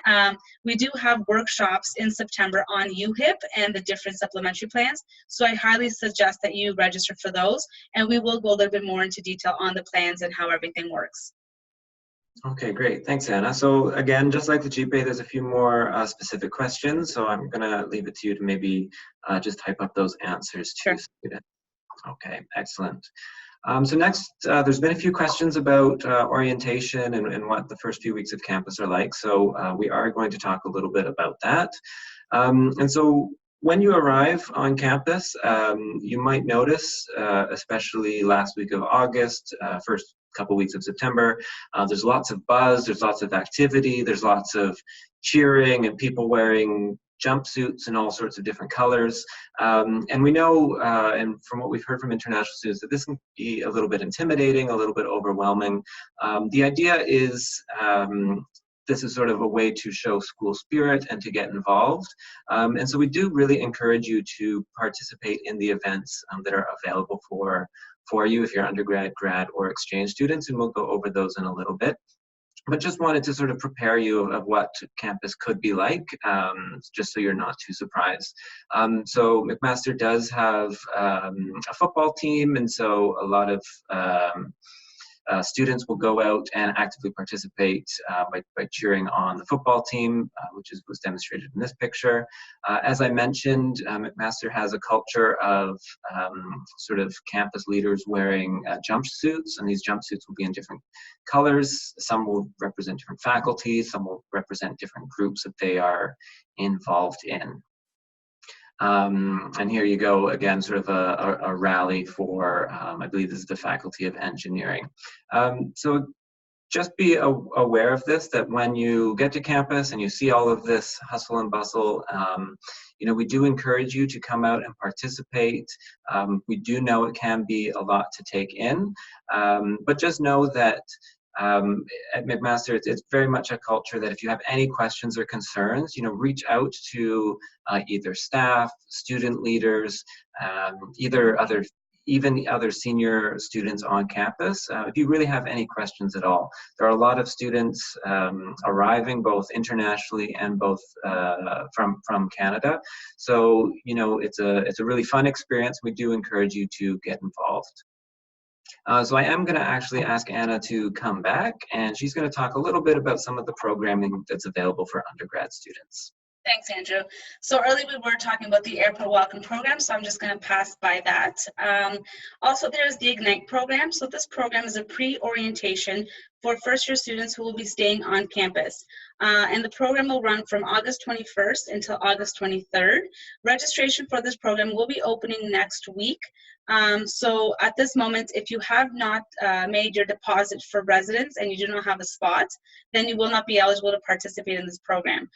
[SPEAKER 2] We do have workshops in September on UHIP and the different supplementary plans. So I highly suggest that you register for those, and we will go a little bit more into detail on the plans and how everything works.
[SPEAKER 1] Okay, great. Thanks, Anna. So again, just like the GPA, there's a few more specific questions. So I'm going to leave it to you to maybe just type up those answers to students. Okay, excellent. So next, there's been a few questions about orientation and what the first few weeks of campus are like. So we are going to talk a little bit about that. And so when you arrive on campus, you might notice, especially last week of August, first couple weeks of September, there's lots of buzz, there's lots of activity, there's lots of cheering and people wearing jumpsuits in all sorts of different colors. And we know, and from what we've heard from international students, that this can be a little bit intimidating, a little bit overwhelming. The idea is this is sort of a way to show school spirit and to get involved. And so we do really encourage you to participate in the events that are available for you if you're undergrad, grad, or exchange students, and we'll go over those in a little bit. But just wanted to sort of prepare you of what campus could be like, just so you're not too surprised. So McMaster does have a football team, and so a lot of students will go out and actively participate by cheering on the football team, which was demonstrated in this picture. As I mentioned, McMaster has a culture of sort of campus leaders wearing jumpsuits, and these jumpsuits will be in different colors. Some will represent different faculty, some will represent different groups that they are involved in. And here you go again, sort of a rally for, I believe this is the Faculty of Engineering. So just be aware of this, that when you get to campus and you see all of this hustle and bustle, you know, we do encourage you to come out and participate. We do know it can be a lot to take in, but just know that at McMaster, it's very much a culture that if you have any questions or concerns, you know, reach out to either staff, student leaders, even other senior students on campus. If you really have any questions at all, there are a lot of students arriving both internationally and both from Canada. So, you know, it's a really fun experience. We do encourage you to get involved. So I am going to actually ask Anna to come back, and she's going to talk a little bit about some of the programming that's available for undergrad students.
[SPEAKER 2] Thanks, Andrew. So earlier we were talking about the Airport Welcome Program, so I'm just going to pass by that. Also, there's the Ignite program. So this program is a pre-orientation for first-year students who will be staying on campus. And the program will run from August 21st until August 23rd. Registration for this program will be opening next week. So at this moment, if you have not made your deposit for residence and you do not have a spot, then you will not be eligible to participate in this program.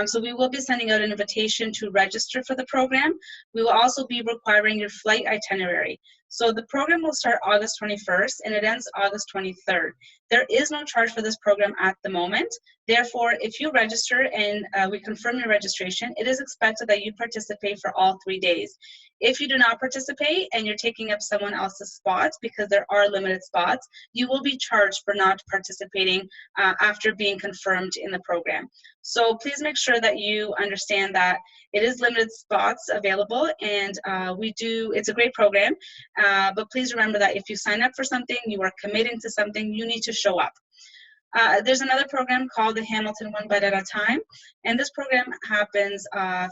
[SPEAKER 2] So we will be sending out an invitation to register for the program. We will also be requiring your flight itinerary. So the program will start August 21st and it ends August 23rd. There is no charge for this program at the moment. Therefore, if you register and we confirm your registration, it is expected that you participate for all 3 days. If you do not participate and you're taking up someone else's spots, because there are limited spots, you will be charged for not participating after being confirmed in the program. So please make sure that you understand that it is limited spots available, and it's a great program, but please remember that if you sign up for something, you are committing to something, you need to show up. There's another program called the Hamilton One Bite at a Time, and this program happens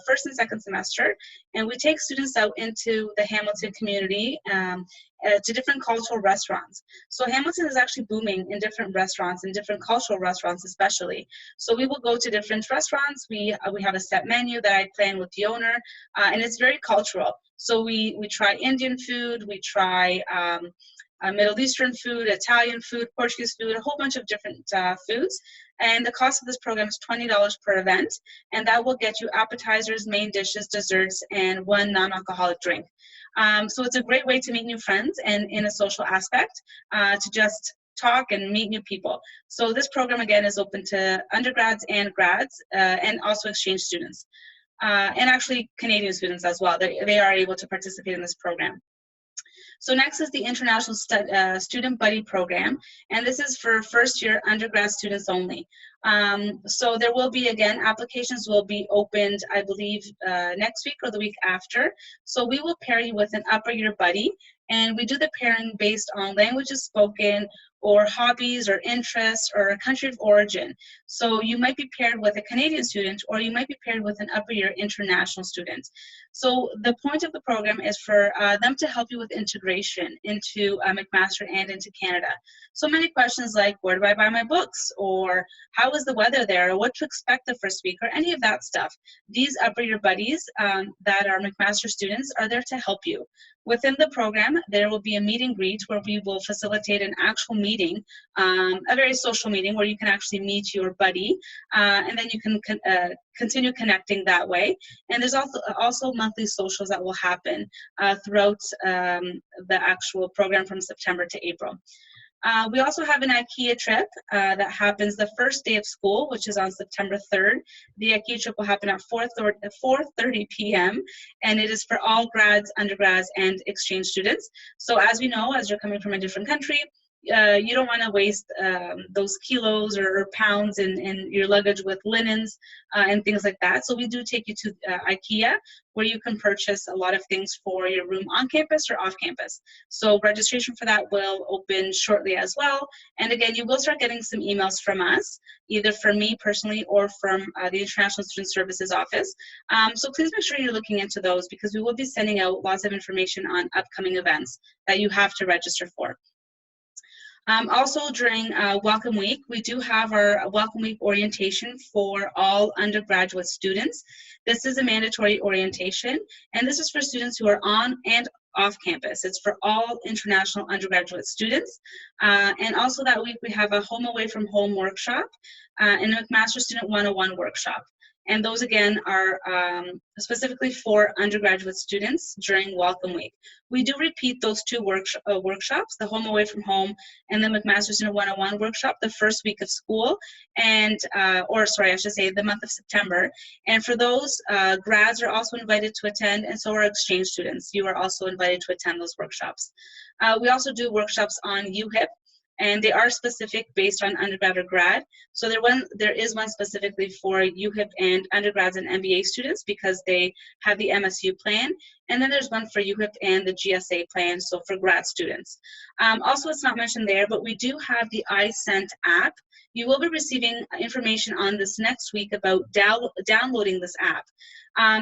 [SPEAKER 2] first and second semester, and we take students out into the Hamilton community to different cultural restaurants. So Hamilton is actually booming in different restaurants, and different cultural restaurants especially. So we will go to different restaurants. We have a set menu that I plan with the owner, and it's very cultural. So we try Indian food, we try Middle Eastern food, Italian food, Portuguese food, a whole bunch of different foods. And the cost of this program is $20 per event, and that will get you appetizers, main dishes, desserts, and one non-alcoholic drink. So it's a great way to meet new friends and in a social aspect, to just talk and meet new people. So this program, again, is open to undergrads and grads, and also exchange students, and actually Canadian students as well. They are able to participate in this program. So next is the International Student Buddy Program, and this is for first-year undergrad students only. So there will be, again, applications will be opened, I believe, next week or the week after. So we will pair you with an upper year buddy, and we do the pairing based on languages spoken, or hobbies or interests or country of origin. So you might be paired with a Canadian student, or you might be paired with an upper year international student. So the point of the program is for them to help you with integration into McMaster and into Canada. So many questions like, where do I buy my books? Or how is the weather there? Or what to expect the first week? Or any of that stuff. These upper year buddies that are McMaster students are there to help you. Within the program, there will be a meet and greet where we will facilitate an actual meeting, a very social meeting where you can actually meet your buddy, and then you can continue connecting that way. And there's also monthly socials that will happen throughout the actual program from September to April. We also have an IKEA trip that happens the first day of school, which is on September 3rd. The IKEA trip will happen at 4:30 p.m. and it is for all grads, undergrads, and exchange students. So as we know, as you're coming from a different country, you don't want to waste those kilos or pounds in your luggage with linens and things like that. So we do take you to IKEA, where you can purchase a lot of things for your room on campus or off campus. So registration for that will open shortly as well. And again, you will start getting some emails from us, either from me personally or from the International Student Services Office. So please make sure you're looking into those, because we will be sending out lots of information on upcoming events that you have to register for. Also during Welcome Week, we do have our Welcome Week orientation for all undergraduate students. This is a mandatory orientation, and this is for students who are on and off campus. It's for all international undergraduate students. And also that week, we have a home away from home workshop and a McMaster Student 101 workshop. And those, again, are specifically for undergraduate students during Welcome Week. We do repeat those two workshops, the Home Away from Home and the McMaster Student 101 workshop, the first week of school, and, or sorry, I should say the month of September. And for those, grads are also invited to attend, and so are exchange students. You are also invited to attend those workshops. We also do workshops on UHIP, and they are specific based on undergrad or grad. So there is one specifically for UHIP and undergrads and MBA students because they have the MSU plan. And then there's one for UHIP and the GSA plan, so for grad students. Also, it's not mentioned there, but we do have the iSent app. You will be receiving information on this next week about downloading this app.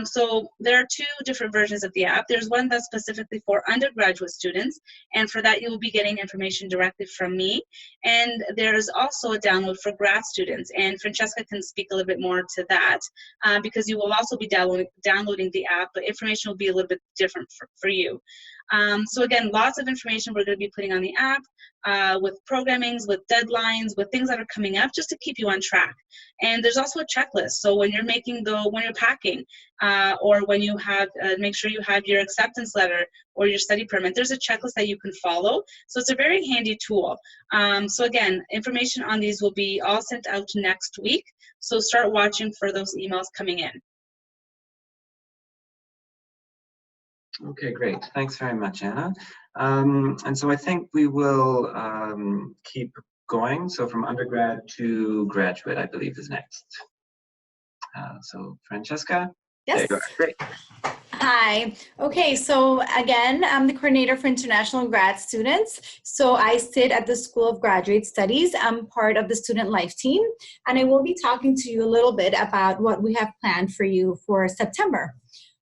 [SPEAKER 2] So there are two different versions of the app. There's one that's specifically for undergraduate students, and for that you will be getting information directly from me. And there is also a download for grad students, and Francesca can speak a little bit more to that because you will also be downloading the app, but information will be a little bit different for you. So again, lots of information we're going to be putting on the app with programmings, with deadlines, with things that are coming up just to keep you on track. And there's also a checklist. So when you're when you're packing or when you have, make sure you have your acceptance letter or your study permit, there's a checklist that you can follow. So it's a very handy tool. So again, information on these will be all sent out next week. So start watching for those emails coming in.
[SPEAKER 1] Okay, great. Thanks very much, Anna. And so I think we will keep going. So from undergrad to graduate, I believe, is next. So Francesca?
[SPEAKER 3] Yes.
[SPEAKER 1] There you are. Great.
[SPEAKER 3] Hi. Okay, so again, I'm the coordinator for international grad students. So I sit at the School of Graduate Studies. I'm part of the student life team, and I will be talking to you a little bit about what we have planned for you for September.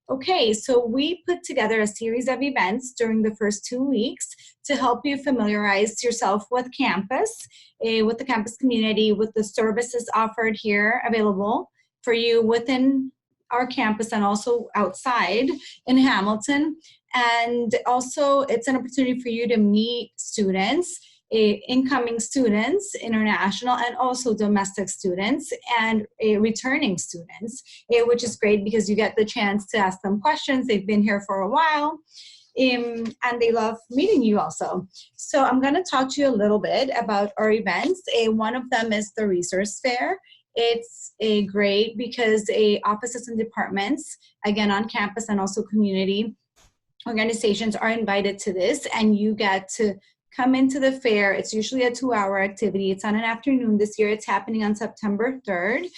[SPEAKER 3] Okay, so we put together a series of events during the first 2 weeks to help you familiarize yourself with campus, with the campus community, with the services offered here available for you within our campus and also outside in Hamilton. And also it's an opportunity for you to meet students, incoming students, international, and also domestic students and returning students, which is great because you get the chance to ask them questions. They've been here for a while, and they love meeting you also. So I'm going to talk to you a little bit about our events. One of them is the resource fair. It's great because offices and departments, again on campus and also community organizations are invited to this, and you get to come into the fair. It's usually a 2-hour activity. It's on an afternoon. This year it's happening on September 3rd.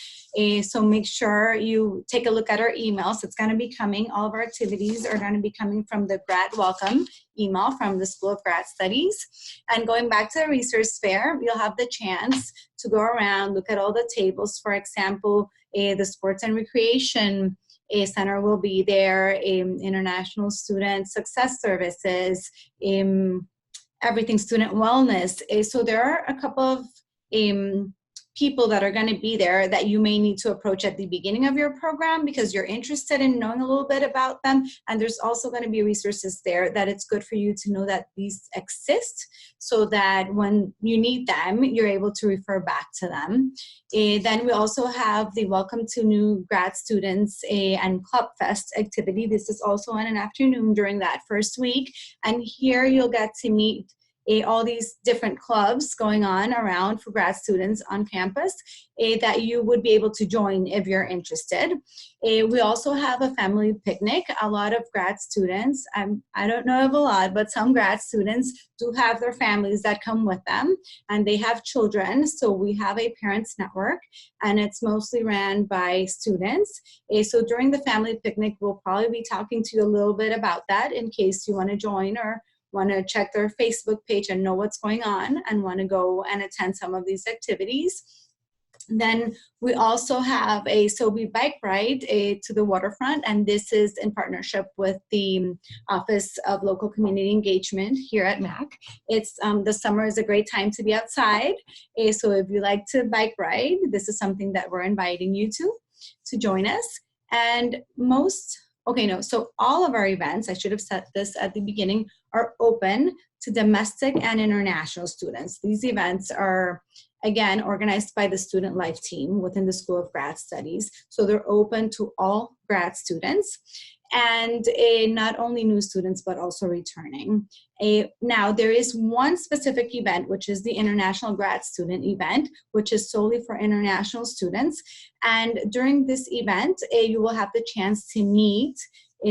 [SPEAKER 3] So make sure you take a look at our emails. It's going to be coming. All of our activities are going to be coming from the grad welcome email from the School of Grad Studies. And going back to the resource fair, you'll have the chance to go around, look at all the tables. For example, the sports and recreation center will be there, international student success services, everything student wellness. So there are a couple of people that are going to be there that you may need to approach at the beginning of your program because you're interested in knowing a little bit about them. And there's also going to be resources there that it's good for you to know that these exist so that when you need them, you're able to refer back to them. Then we also have the Welcome to New Grad Students and Club Fest activity. This is also on an afternoon during that first week. And here you'll get to meet all these different clubs going on around for grad students on campus that you would be able to join if you're interested. We also have a family picnic. A lot of grad students, I don't know of a lot, but some grad students do have their families that come with them, and they have children. So we have a parents network, and it's mostly ran by students. So during the family picnic, we'll probably be talking to you a little bit about that in case you want to join or want to check their Facebook page and know what's going on and want to go and attend some of these activities. Then we also have a SOBI bike ride to the waterfront, and this is in partnership with the Office of Local Community Engagement here at MAC. It's the summer is a great time to be outside, so if you like to bike ride, this is something that we're inviting you to join us. And so all of our events, I should have said this at the beginning, are open to domestic and international students. These events are, again, organized by the Student Life team within the School of Grad Studies. So they're open to all grad students, and not only new students, but also returning. Now, there is one specific event, which is the International Grad Student event, which is solely for international students. And during this event, you will have the chance to meet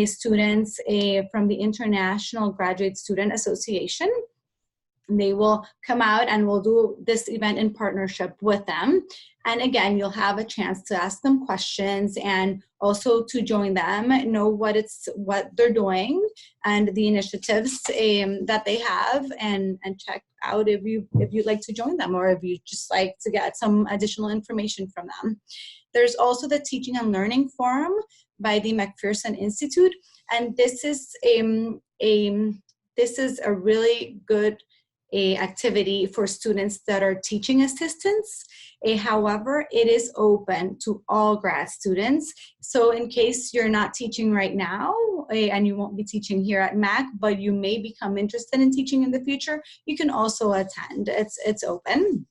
[SPEAKER 3] students from the International Graduate Student Association. They will come out and we'll do this event in partnership with them. And again, you'll have a chance to ask them questions and also to join them, know what they're doing and the initiatives that they have, and check out if you'd like to join them, or if you just like to get some additional information from them. There's also the Teaching and Learning Forum by the McPherson Institute, and this is a really good activity for students that are teaching assistants. However, it is open to all grad students. So in case you're not teaching right now, and you won't be teaching here at MAC, but you may become interested in teaching in the future, you can also attend. It's open.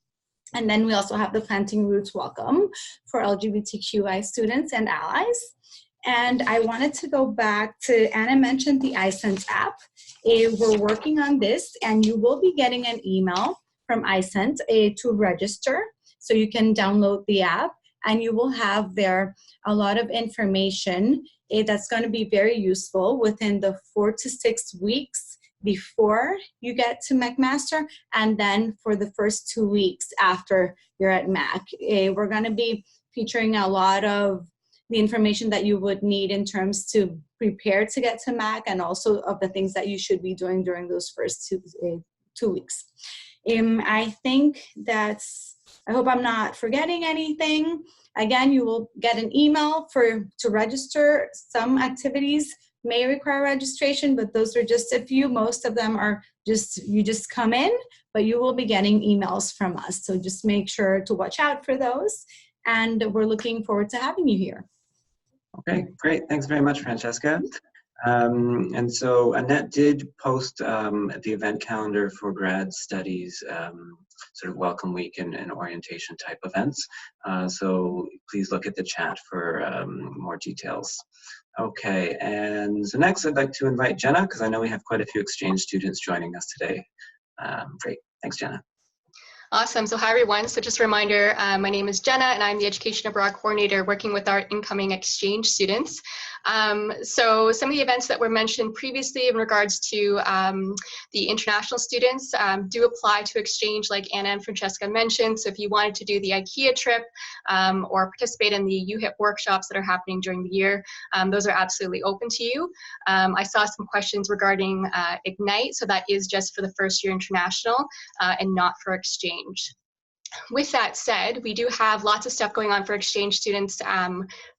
[SPEAKER 3] And then we also have the Planting Roots Welcome for LGBTQI students and allies. And I wanted to go back to, Anna mentioned the iSense app. We're working on this, and you will be getting an email from iSense to register. So you can download the app, and you will have there a lot of information that's going to be very useful within the 4 to 6 weeks before you get to McMaster, and then for the first 2 weeks after you're at MAC. We're going to be featuring a lot of the information that you would need in terms to prepare to get to MAC, and also of the things that you should be doing during those first 2 weeks. I think I hope I'm not forgetting anything. Again, you will get an email to register. Some activities may require registration, but those are just a few. Most of them are you just come in, but you will be getting emails from us. So just make sure to watch out for those. And we're looking forward to having you here.
[SPEAKER 1] Okay, great. Thanks very much, Francesca. And so Annette did post the event calendar for grad studies, sort of welcome week and orientation type events. So please look at the chat for more details. Okay, and so next I'd like to invite Jenna, because I know we have quite a few exchange students joining us today. Great, thanks Jenna.
[SPEAKER 4] Awesome. So hi, everyone. So just a reminder, my name is Jenna, and I'm the Education Abroad Coordinator working with our incoming exchange students. So some of the events that were mentioned previously in regards to the international students do apply to exchange, like Anna and Francesca mentioned. So if you wanted to do the IKEA trip or participate in the UHIP workshops that are happening during the year, those are absolutely open to you. I saw some questions regarding Ignite. So that is just for the first year international and not for exchange. With that said, we do have lots of stuff going on for exchange students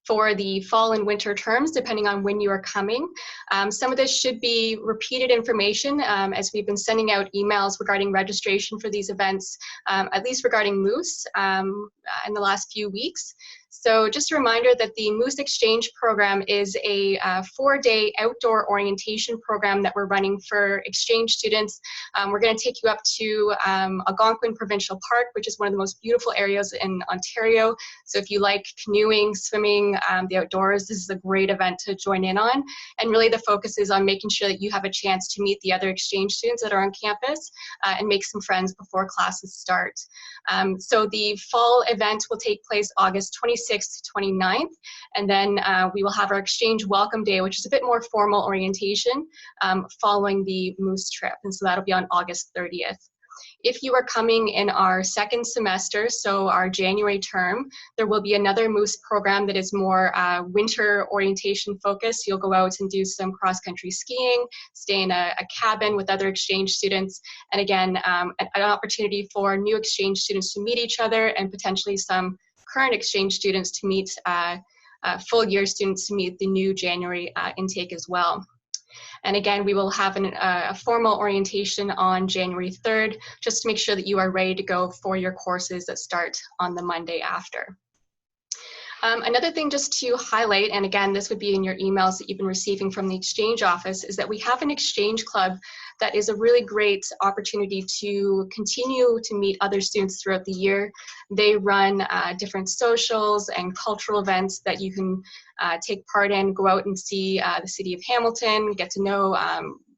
[SPEAKER 4] for the fall and winter terms, depending on when you are coming. Some of this should be repeated information as we've been sending out emails regarding registration for these events, at least regarding Moose in the last few weeks. So just a reminder that the Moose Exchange program is a 4-day outdoor orientation program that we're running for exchange students. We're going to take you up to Algonquin Provincial Park, which is one of the most beautiful areas in Ontario. So if you like canoeing, swimming, the outdoors, this is a great event to join in on. And really the focus is on making sure that you have a chance to meet the other exchange students that are on campus and make some friends before classes start. So the fall event will take place August 26th to 29th, and then we will have our exchange welcome day, which is a bit more formal orientation following the Moose trip, and so that'll be on August 30th. If you are coming in our second semester, so our January term, there will be another Moose program that is more winter orientation focused. You'll go out and do some cross-country skiing, stay in a cabin with other exchange students, and again, an opportunity for new exchange students to meet each other and potentially some current exchange students to meet full year students to meet the new January intake as well. And again, we will have a formal orientation on January 3rd, just to make sure that you are ready to go for your courses that start on the Monday after. Another thing just to highlight, and again, this would be in your emails that you've been receiving from the Exchange Office, is that we have an Exchange Club that is a really great opportunity to continue to meet other students throughout the year. They run different socials and cultural events that you can take part in, go out and see the city of Hamilton, get to know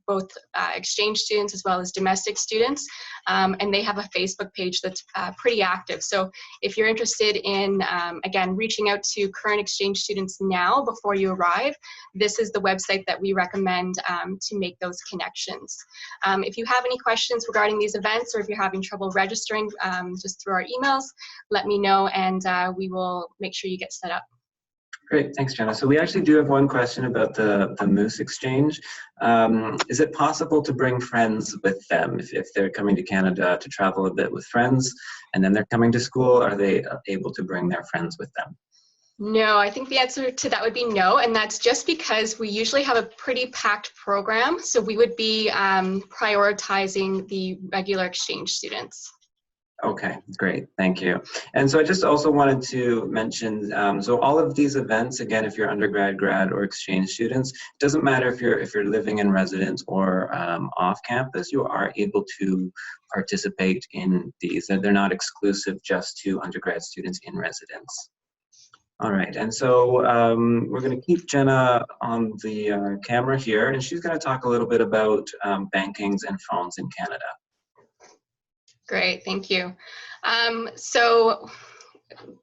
[SPEAKER 4] both exchange students as well as domestic students, and they have a Facebook page that's pretty active. So if you're interested in, again, reaching out to current exchange students now before you arrive, this is the website that we recommend to make those connections. If you have any questions regarding these events, or if you're having trouble registering just through our emails, let me know, and we will make sure you get set up.
[SPEAKER 1] Great, thanks, Jenna. So we actually do have one question about the Moose Exchange. Is it possible to bring friends with them if they're coming to Canada to travel a bit with friends, and then they're coming to school? Are they able to bring their friends with them?
[SPEAKER 4] No, I think the answer to that would be no, and that's just because we usually have a pretty packed program, so we would be prioritizing the regular exchange students.
[SPEAKER 1] Okay, great, thank you. And so I just also wanted to mention, so all of these events, again, if you're undergrad, grad, or exchange students, it doesn't matter if you're living in residence or off campus, you are able to participate in these. They're not exclusive just to undergrad students in residence. All right, and so we're going to keep Jenna on the camera here, and she's going to talk a little bit about bankings and phones in Canada.
[SPEAKER 4] Great, thank you. So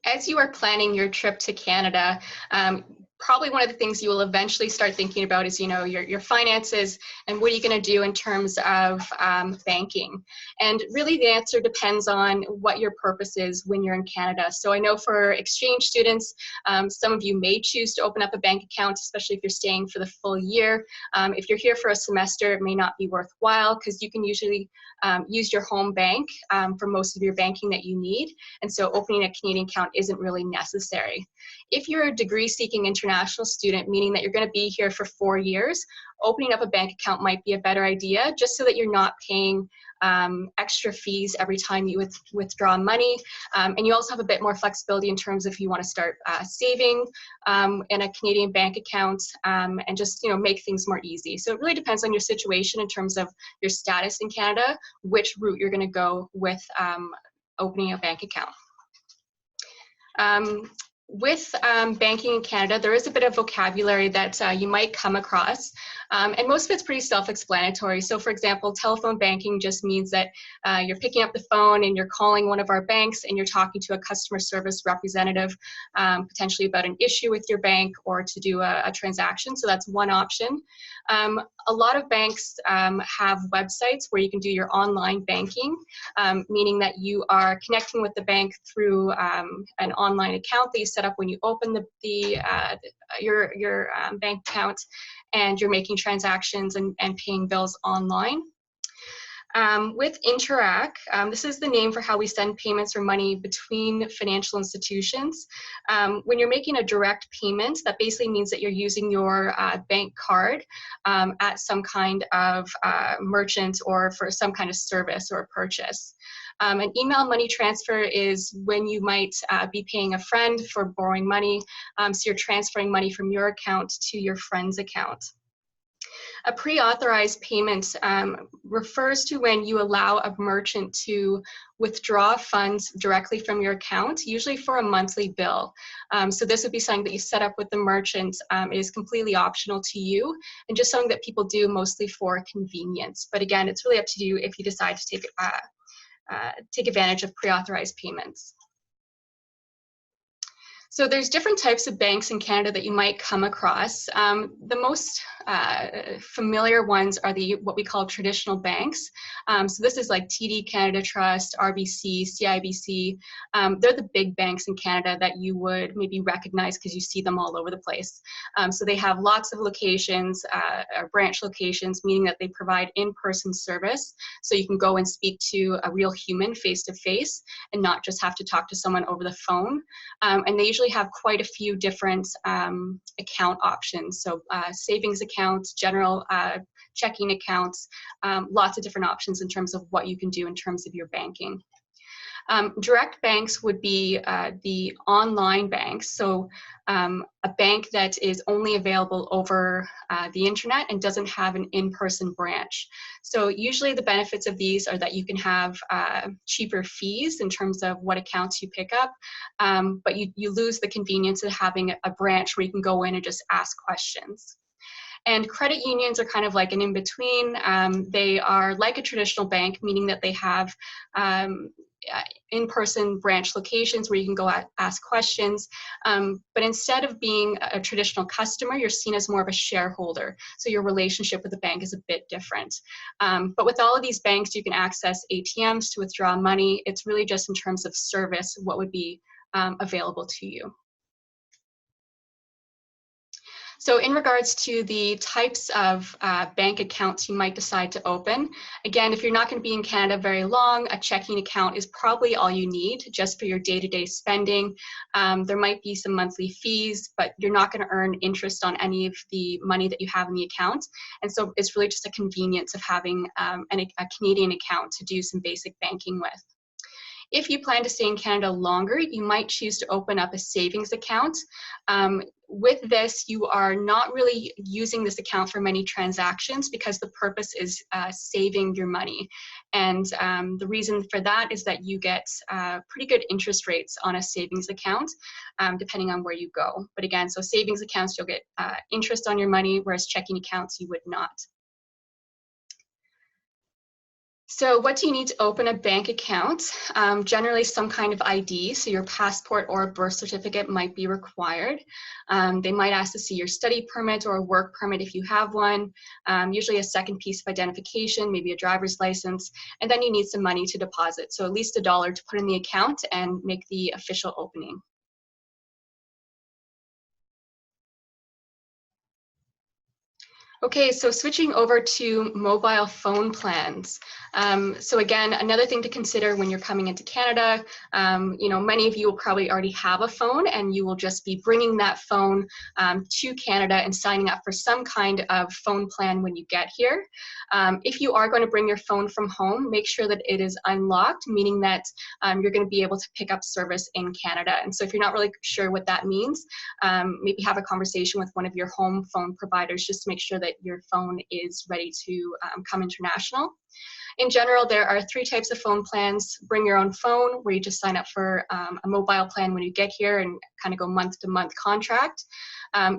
[SPEAKER 4] as you are planning your trip to Canada, probably one of the things you will eventually start thinking about is, your finances and what are you going to do in terms of banking. And really the answer depends on what your purpose is when you're in Canada. So I know for exchange students, some of you may choose to open up a bank account, especially if you're staying for the full year. If you're here for a semester, it may not be worthwhile because you can usually use your home bank for most of your banking that you need. And so opening a Canadian account isn't really necessary. If you're a degree-seeking international student, meaning that you're going to be here for 4 years, opening up a bank account might be a better idea, just so that you're not paying extra fees every time you withdraw money. And you also have a bit more flexibility in terms of if you want to start saving in a Canadian bank account and just make things more easy. So it really depends on your situation in terms of your status in Canada, which route you're going to go with opening a bank account. With banking in Canada, there is a bit of vocabulary that you might come across, and most of it's pretty self-explanatory. So for example, telephone banking just means that you're picking up the phone and you're calling one of our banks and you're talking to a customer service representative, potentially about an issue with your bank or to do a transaction. So that's one option. A lot of banks have websites where you can do your online banking, meaning that you are connecting with the bank through an online account that you set up when you open your bank account, and you're making transactions and paying bills online. With Interac, this is the name for how we send payments or money between financial institutions. When you're making a direct payment, that basically means that you're using your bank card at some kind of merchant or for some kind of service or purchase. An email money transfer is when you might be paying a friend for borrowing money, so you're transferring money from your account to your friend's account. A pre-authorized payment refers to when you allow a merchant to withdraw funds directly from your account, usually for a monthly bill. So this would be something that you set up with the merchant. It is completely optional to you and just something that people do mostly for convenience. But again, it's really up to you if you decide to take advantage of pre-authorized payments. So there's different types of banks in Canada that you might come across. The most familiar ones are what we call traditional banks. So this is like TD Canada Trust, RBC, CIBC. They're the big banks in Canada that you would maybe recognize because you see them all over the place. So they have lots of locations, or branch locations, meaning that they provide in-person service. So you can go and speak to a real human face-to-face and not just have to talk to someone over the phone. And they usually have quite a few different account options. So savings accounts, general checking accounts, lots of different options in terms of what you can do in terms of your banking. Direct banks would be the online banks. So a bank that is only available over the internet and doesn't have an in-person branch. So usually the benefits of these are that you can have cheaper fees in terms of what accounts you pick up, but you lose the convenience of having a branch where you can go in and just ask questions. And credit unions are kind of like an in-between. They are like a traditional bank, meaning that they have in-person branch locations where you can go ask questions. But instead of being a traditional customer, you're seen as more of a shareholder. So your relationship with the bank is a bit different. But with all of these banks, you can access ATMs to withdraw money. It's really just in terms of service, what would be available to you. So in regards to the types of bank accounts you might decide to open, again, if you're not going to be in Canada very long, a checking account is probably all you need just for your day-to-day spending. There might be some monthly fees, but you're not going to earn interest on any of the money that you have in the account. And so it's really just a convenience of having a Canadian account to do some basic banking with. If you plan to stay in Canada longer, you might choose to open up a savings account. With this, you are not really using this account for many transactions because the purpose is saving your money. And the reason for that is that you get pretty good interest rates on a savings account, depending on where you go. But again, so savings accounts, you'll get interest on your money, whereas checking accounts, you would not. So what do you need to open a bank account? Generally some kind of ID, so your passport or a birth certificate might be required. They might ask to see your study permit or a work permit if you have one, usually a second piece of identification, maybe a driver's license, and then you need some money to deposit, so at least $1 to put in the account and make the official opening. Okay, so switching over to mobile phone plans. So again, another thing to consider when you're coming into Canada, you know, many of you will probably already have a phone and you will just be bringing that phone to Canada and signing up for some kind of phone plan when you get here. If you are going to bring your phone from home, make sure that it is unlocked, meaning that you're going to be able to pick up service in Canada. And so if you're not really sure what that means, maybe have a conversation with one of your home phone providers just to make sure that your phone is ready to come international. In general, there are 3 types of phone plans. Bring your own phone, where you just sign up for a mobile plan when you get here and kind of go month-to-month contract.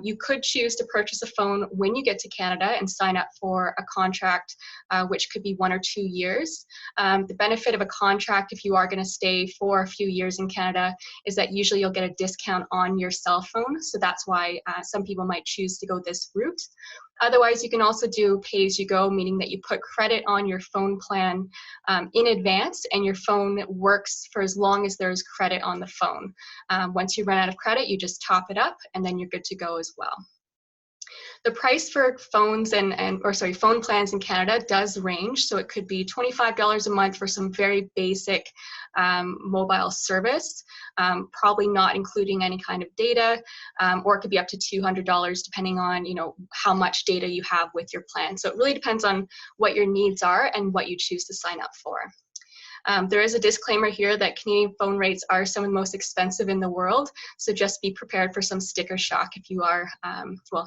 [SPEAKER 4] You could choose to purchase a phone when you get to Canada and sign up for a contract, which could be 1 or 2 years. The benefit of a contract, if you are going to stay for a few years in Canada, is that usually you'll get a discount on your cell phone. So that's why some people might choose to go this route. Otherwise, you can also do pay-as-you-go, meaning that you put credit on your phone plan in advance, and your phone works for as long as there's credit on the phone. Once you run out of credit, you just top it up, and then you're good to go as well. The price for phones phone plans in Canada does range. So it could be $25 a month for some very basic mobile service, probably not including any kind of data, or it could be up to $200 depending on, you know, how much data you have with your plan. So it really depends on what your needs are and what you choose to sign up for. There is a disclaimer here that Canadian phone rates are some of the most expensive in the world, so just be prepared for some sticker shock if you are,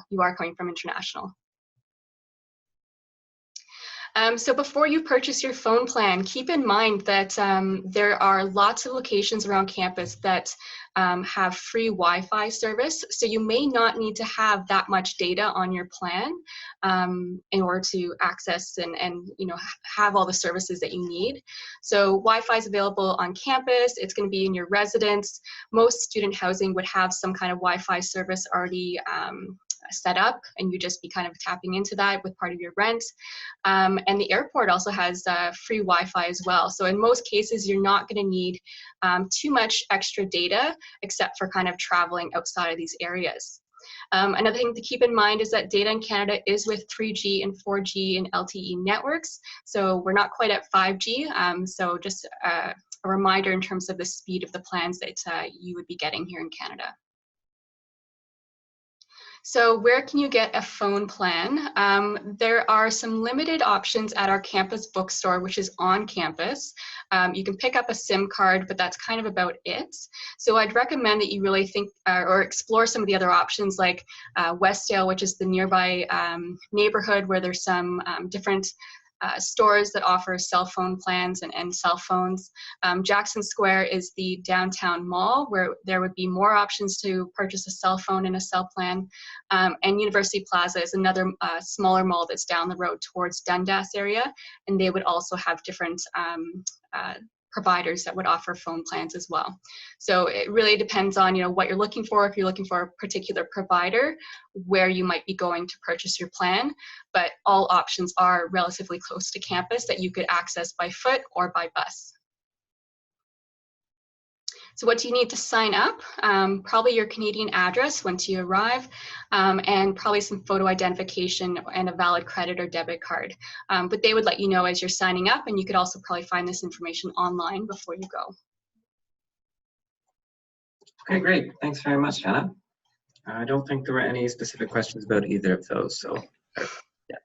[SPEAKER 4] you are coming from international. So before you purchase your phone plan, keep in mind that there are lots of locations around campus that have free Wi-Fi service. So you may not need to have that much data on your plan in order to access and have all the services that you need. So Wi-Fi is available on campus. It's going to be in your residence. Most student housing would have some kind of Wi-Fi service already set up, and you just be kind of tapping into that with part of your rent. And the airport also has free Wi-Fi as well. So in most cases, you're not going to need too much extra data, except for kind of traveling outside of these areas. Another thing to keep in mind is that data in Canada is with 3G and 4G and LTE networks. So we're not quite at 5G. So just a reminder in terms of the speed of the plans that you would be getting here in Canada. So where can you get a phone plan? There are some limited options at our campus bookstore, which is on campus. You can pick up a SIM card, but that's kind of about it. So I'd recommend that you really think or explore some of the other options like Westdale, which is the nearby neighborhood where there's some different stores that offer cell phone plans and cell phones. Jackson Square is the downtown mall where there would be more options to purchase a cell phone and a cell plan. And University Plaza is another smaller mall that's down the road towards Dundas area, and they would also have different providers that would offer phone plans as well. So it really depends on what you're looking for. If you're looking for a particular provider, where you might be going to purchase your plan, but all options are relatively close to campus that you could access by foot or by bus. So what do you need to sign up? Probably your Canadian address once you arrive, and probably some photo identification and a valid credit or debit card. But they would let you know as you're signing up, and you could also probably find this information online before you go.
[SPEAKER 1] Okay, great. Thanks very much, Jenna. I don't think there were any specific questions about either of those, so yeah.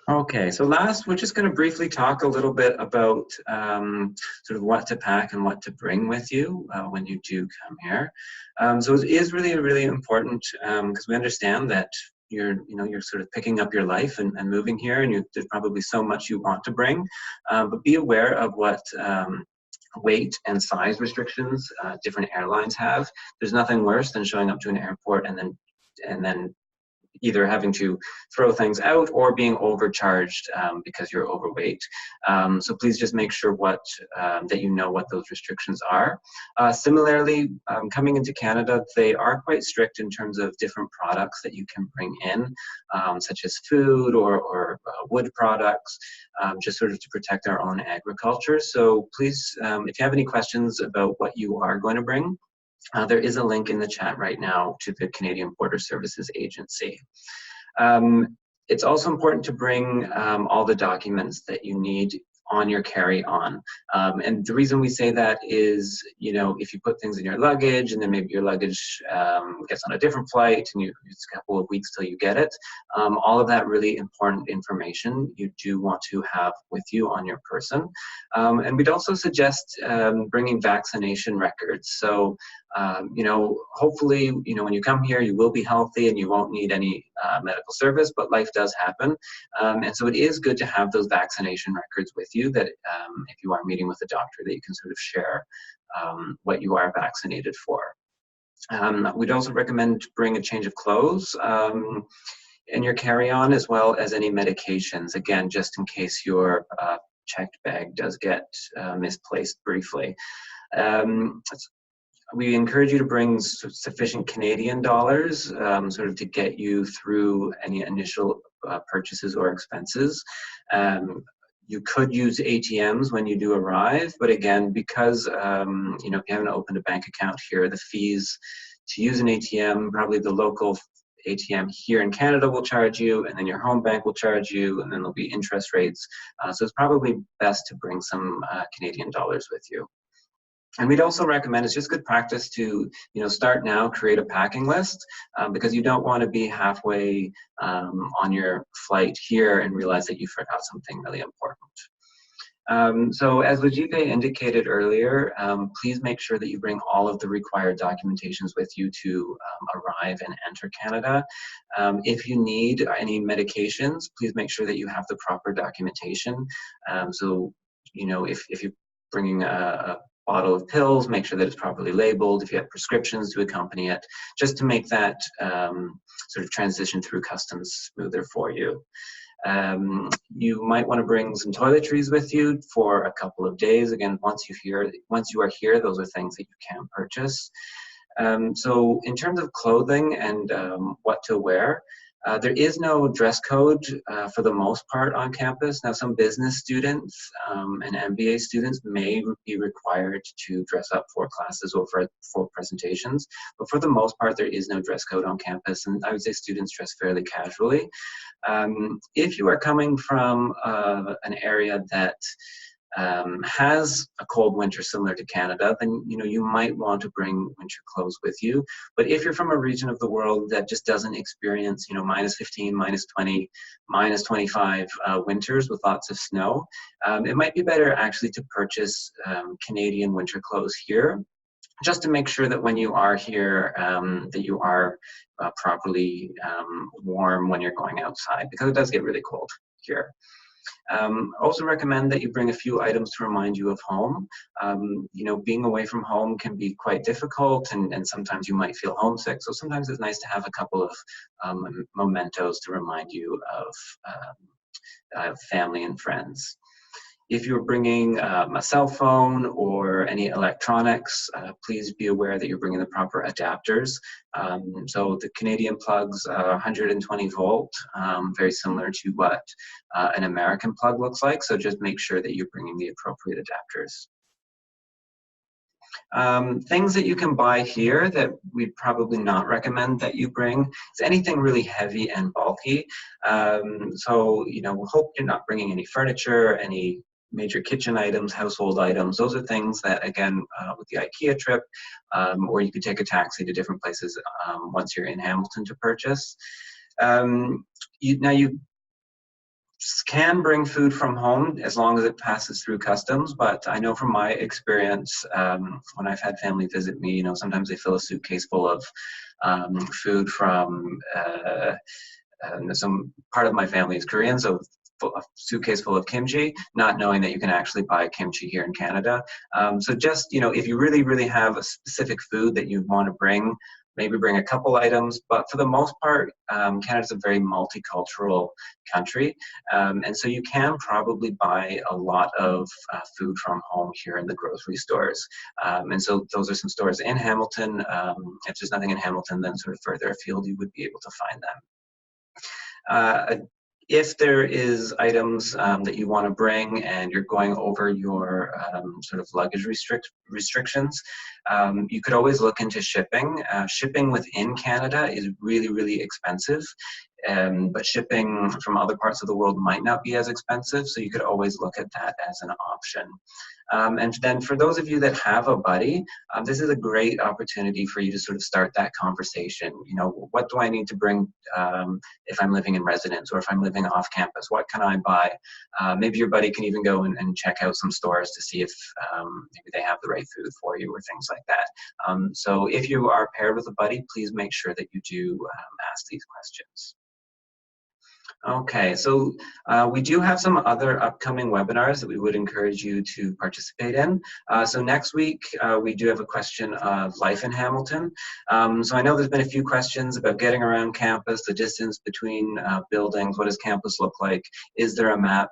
[SPEAKER 1] Okay, so last, we're just going to briefly talk a little bit about sort of what to pack and what to bring with you when you do come here. So it is really important because we understand that you're sort of picking up your life and moving here, and there's probably so much you want to bring, but be aware of what weight and size restrictions different airlines have. There's nothing worse than showing up to an airport and then either having to throw things out or being overcharged because you're overweight. So please just make sure that you know what those restrictions are. Similarly, coming into Canada, they are quite strict in terms of different products that you can bring in, such as food or wood products, just sort of to protect our own agriculture. So please, if you have any questions about what you are going to bring, there is a link in the chat right now to the Canadian Border Services Agency. It's also important to bring all the documents that you need on your carry-on. And the reason we say that is, if you put things in your luggage and then maybe your luggage gets on a different flight and it's a couple of weeks till you get it, all of that really important information you do want to have with you on your person. And we'd also suggest bringing vaccination records. So, hopefully, when you come here, you will be healthy and you won't need any medical service, but life does happen. And so it is good to have those vaccination records with you that if you are meeting with a doctor, that you can sort of share what you are vaccinated for. We'd also recommend to bring a change of clothes in your carry-on, as well as any medications, again, just in case your checked bag does get misplaced briefly. We encourage you to bring sufficient Canadian dollars sort of to get you through any initial purchases or expenses. You could use ATMs when you do arrive, but again, because if you haven't opened a bank account here, the fees to use an ATM, probably the local ATM here in Canada will charge you, and then your home bank will charge you, and then there'll be interest rates. So it's probably best to bring some Canadian dollars with you. And we'd also recommend, it's just good practice to, start now, create a packing list, because you don't want to be halfway on your flight here and realize that you forgot something really important. So as Wajibe indicated earlier, please make sure that you bring all of the required documentations with you to arrive and enter Canada. If you need any medications, please make sure that you have the proper documentation. So, you know, if you're bringing a bottle of pills, make sure that it's properly labeled. If you have prescriptions to accompany it, just to make that sort of transition through customs smoother for you. You might want to bring some toiletries with you for a couple of days. Again, once you are here, those are things that you can purchase. So in terms of clothing and what to wear, there is no dress code for the most part on campus. Now, some business students and MBA students may be required to dress up for classes or for presentations, but for the most part, there is no dress code on campus, and I would say students dress fairly casually. If you are coming from an area that has a cold winter similar to Canada, then you might want to bring winter clothes with you. But if you're from a region of the world that just doesn't experience minus 15, minus 20, minus 25 winters with lots of snow, it might be better actually to purchase Canadian winter clothes here, just to make sure that when you are here, that you are properly warm when you're going outside, because it does get really cold here. Also recommend that you bring a few items to remind you of home. Being away from home can be quite difficult, and sometimes you might feel homesick. So sometimes it's nice to have a couple of mementos to remind you of family and friends. If you're bringing a cell phone or any electronics, please be aware that you're bringing the proper adapters. So the Canadian plugs are 120 volt, very similar to what an American plug looks like. So just make sure that you're bringing the appropriate adapters. Things that you can buy here that we'd probably not recommend that you bring is anything really heavy and bulky. So, we hope you're not bringing any furniture, any major kitchen items, household items. Those are things that, again, with the IKEA trip, or you could take a taxi to different places once you're in Hamilton to purchase. You can bring food from home as long as it passes through customs, but I know from my experience when I've had family visit me, sometimes they fill a suitcase full of food from some part of my family is Korean, so a suitcase full of kimchi, not knowing that you can actually buy kimchi here in Canada. So just, if you really, really have a specific food that you want to bring, maybe bring a couple items, but for the most part, Canada's a very multicultural country, and so you can probably buy a lot of food from home here in the grocery stores. And so those are some stores in Hamilton. If there's nothing in Hamilton, then sort of further afield, you would be able to find them. If there is items that you want to bring and you're going over your sort of luggage restrictions, you could always look into shipping. Shipping within Canada is really, really expensive, but shipping from other parts of the world might not be as expensive, so you could always look at that as an option. And then for those of you that have a buddy, this is a great opportunity for you to sort of start that conversation. What do I need to bring if I'm living in residence or if I'm living off campus? What can I buy? Maybe your buddy can even go and check out some stores to see if maybe they have the right food for you or things like that. So if you are paired with a buddy, please make sure that you do ask these questions. Okay, so we do have some other upcoming webinars that we would encourage you to participate in. So next week, we do have a question of life in Hamilton. So I know there's been a few questions about getting around campus, the distance between buildings, what does campus look like, is there a map?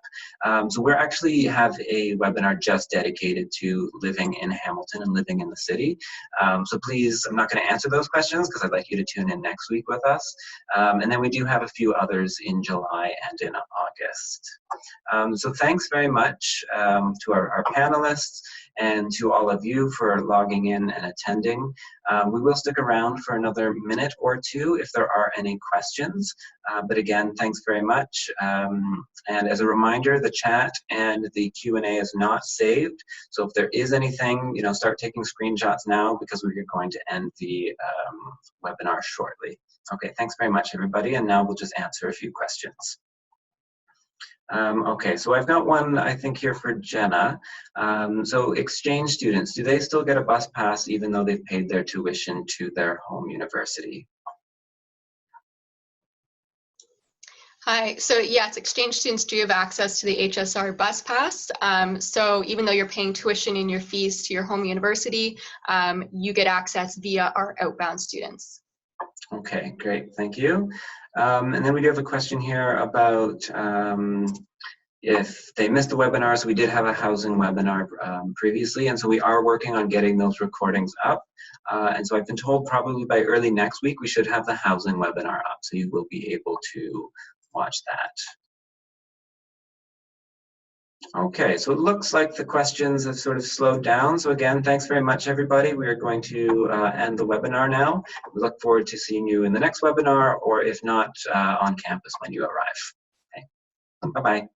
[SPEAKER 1] So we actually have a webinar just dedicated to living in Hamilton and living in the city. So please, I'm not going to answer those questions because I'd like you to tune in next week with us. And then we do have a few others in July and in August. So thanks very much to our panelists and to all of you for logging in and attending. We will stick around for another minute or two if there are any questions. But again, thanks very much. And as a reminder, the chat and the Q&A is not saved. So if there is anything, start taking screenshots now because we're going to end the webinar shortly. Okay, thanks very much, everybody. And now we'll just answer a few questions. Okay, so I've got one, I think, here for Jenna. So exchange students, do they still get a bus pass even though they've paid their tuition to their home university?
[SPEAKER 4] Hi, so yes, exchange students do have access to the HSR bus pass. So even though you're paying tuition and your fees to your home university, you get access via our outbound students.
[SPEAKER 1] Okay, great, thank you. And then we do have a question here about if they missed the webinar. So we did have a housing webinar previously, and so we are working on getting those recordings up. And so I've been told probably by early next week we should have the housing webinar up, so you will be able to watch that. Okay, so it looks like the questions have sort of slowed down. So again, thanks very much, everybody. We are going to end the webinar now. We look forward to seeing you in the next webinar, or if not, on campus when you arrive. Okay, bye-bye.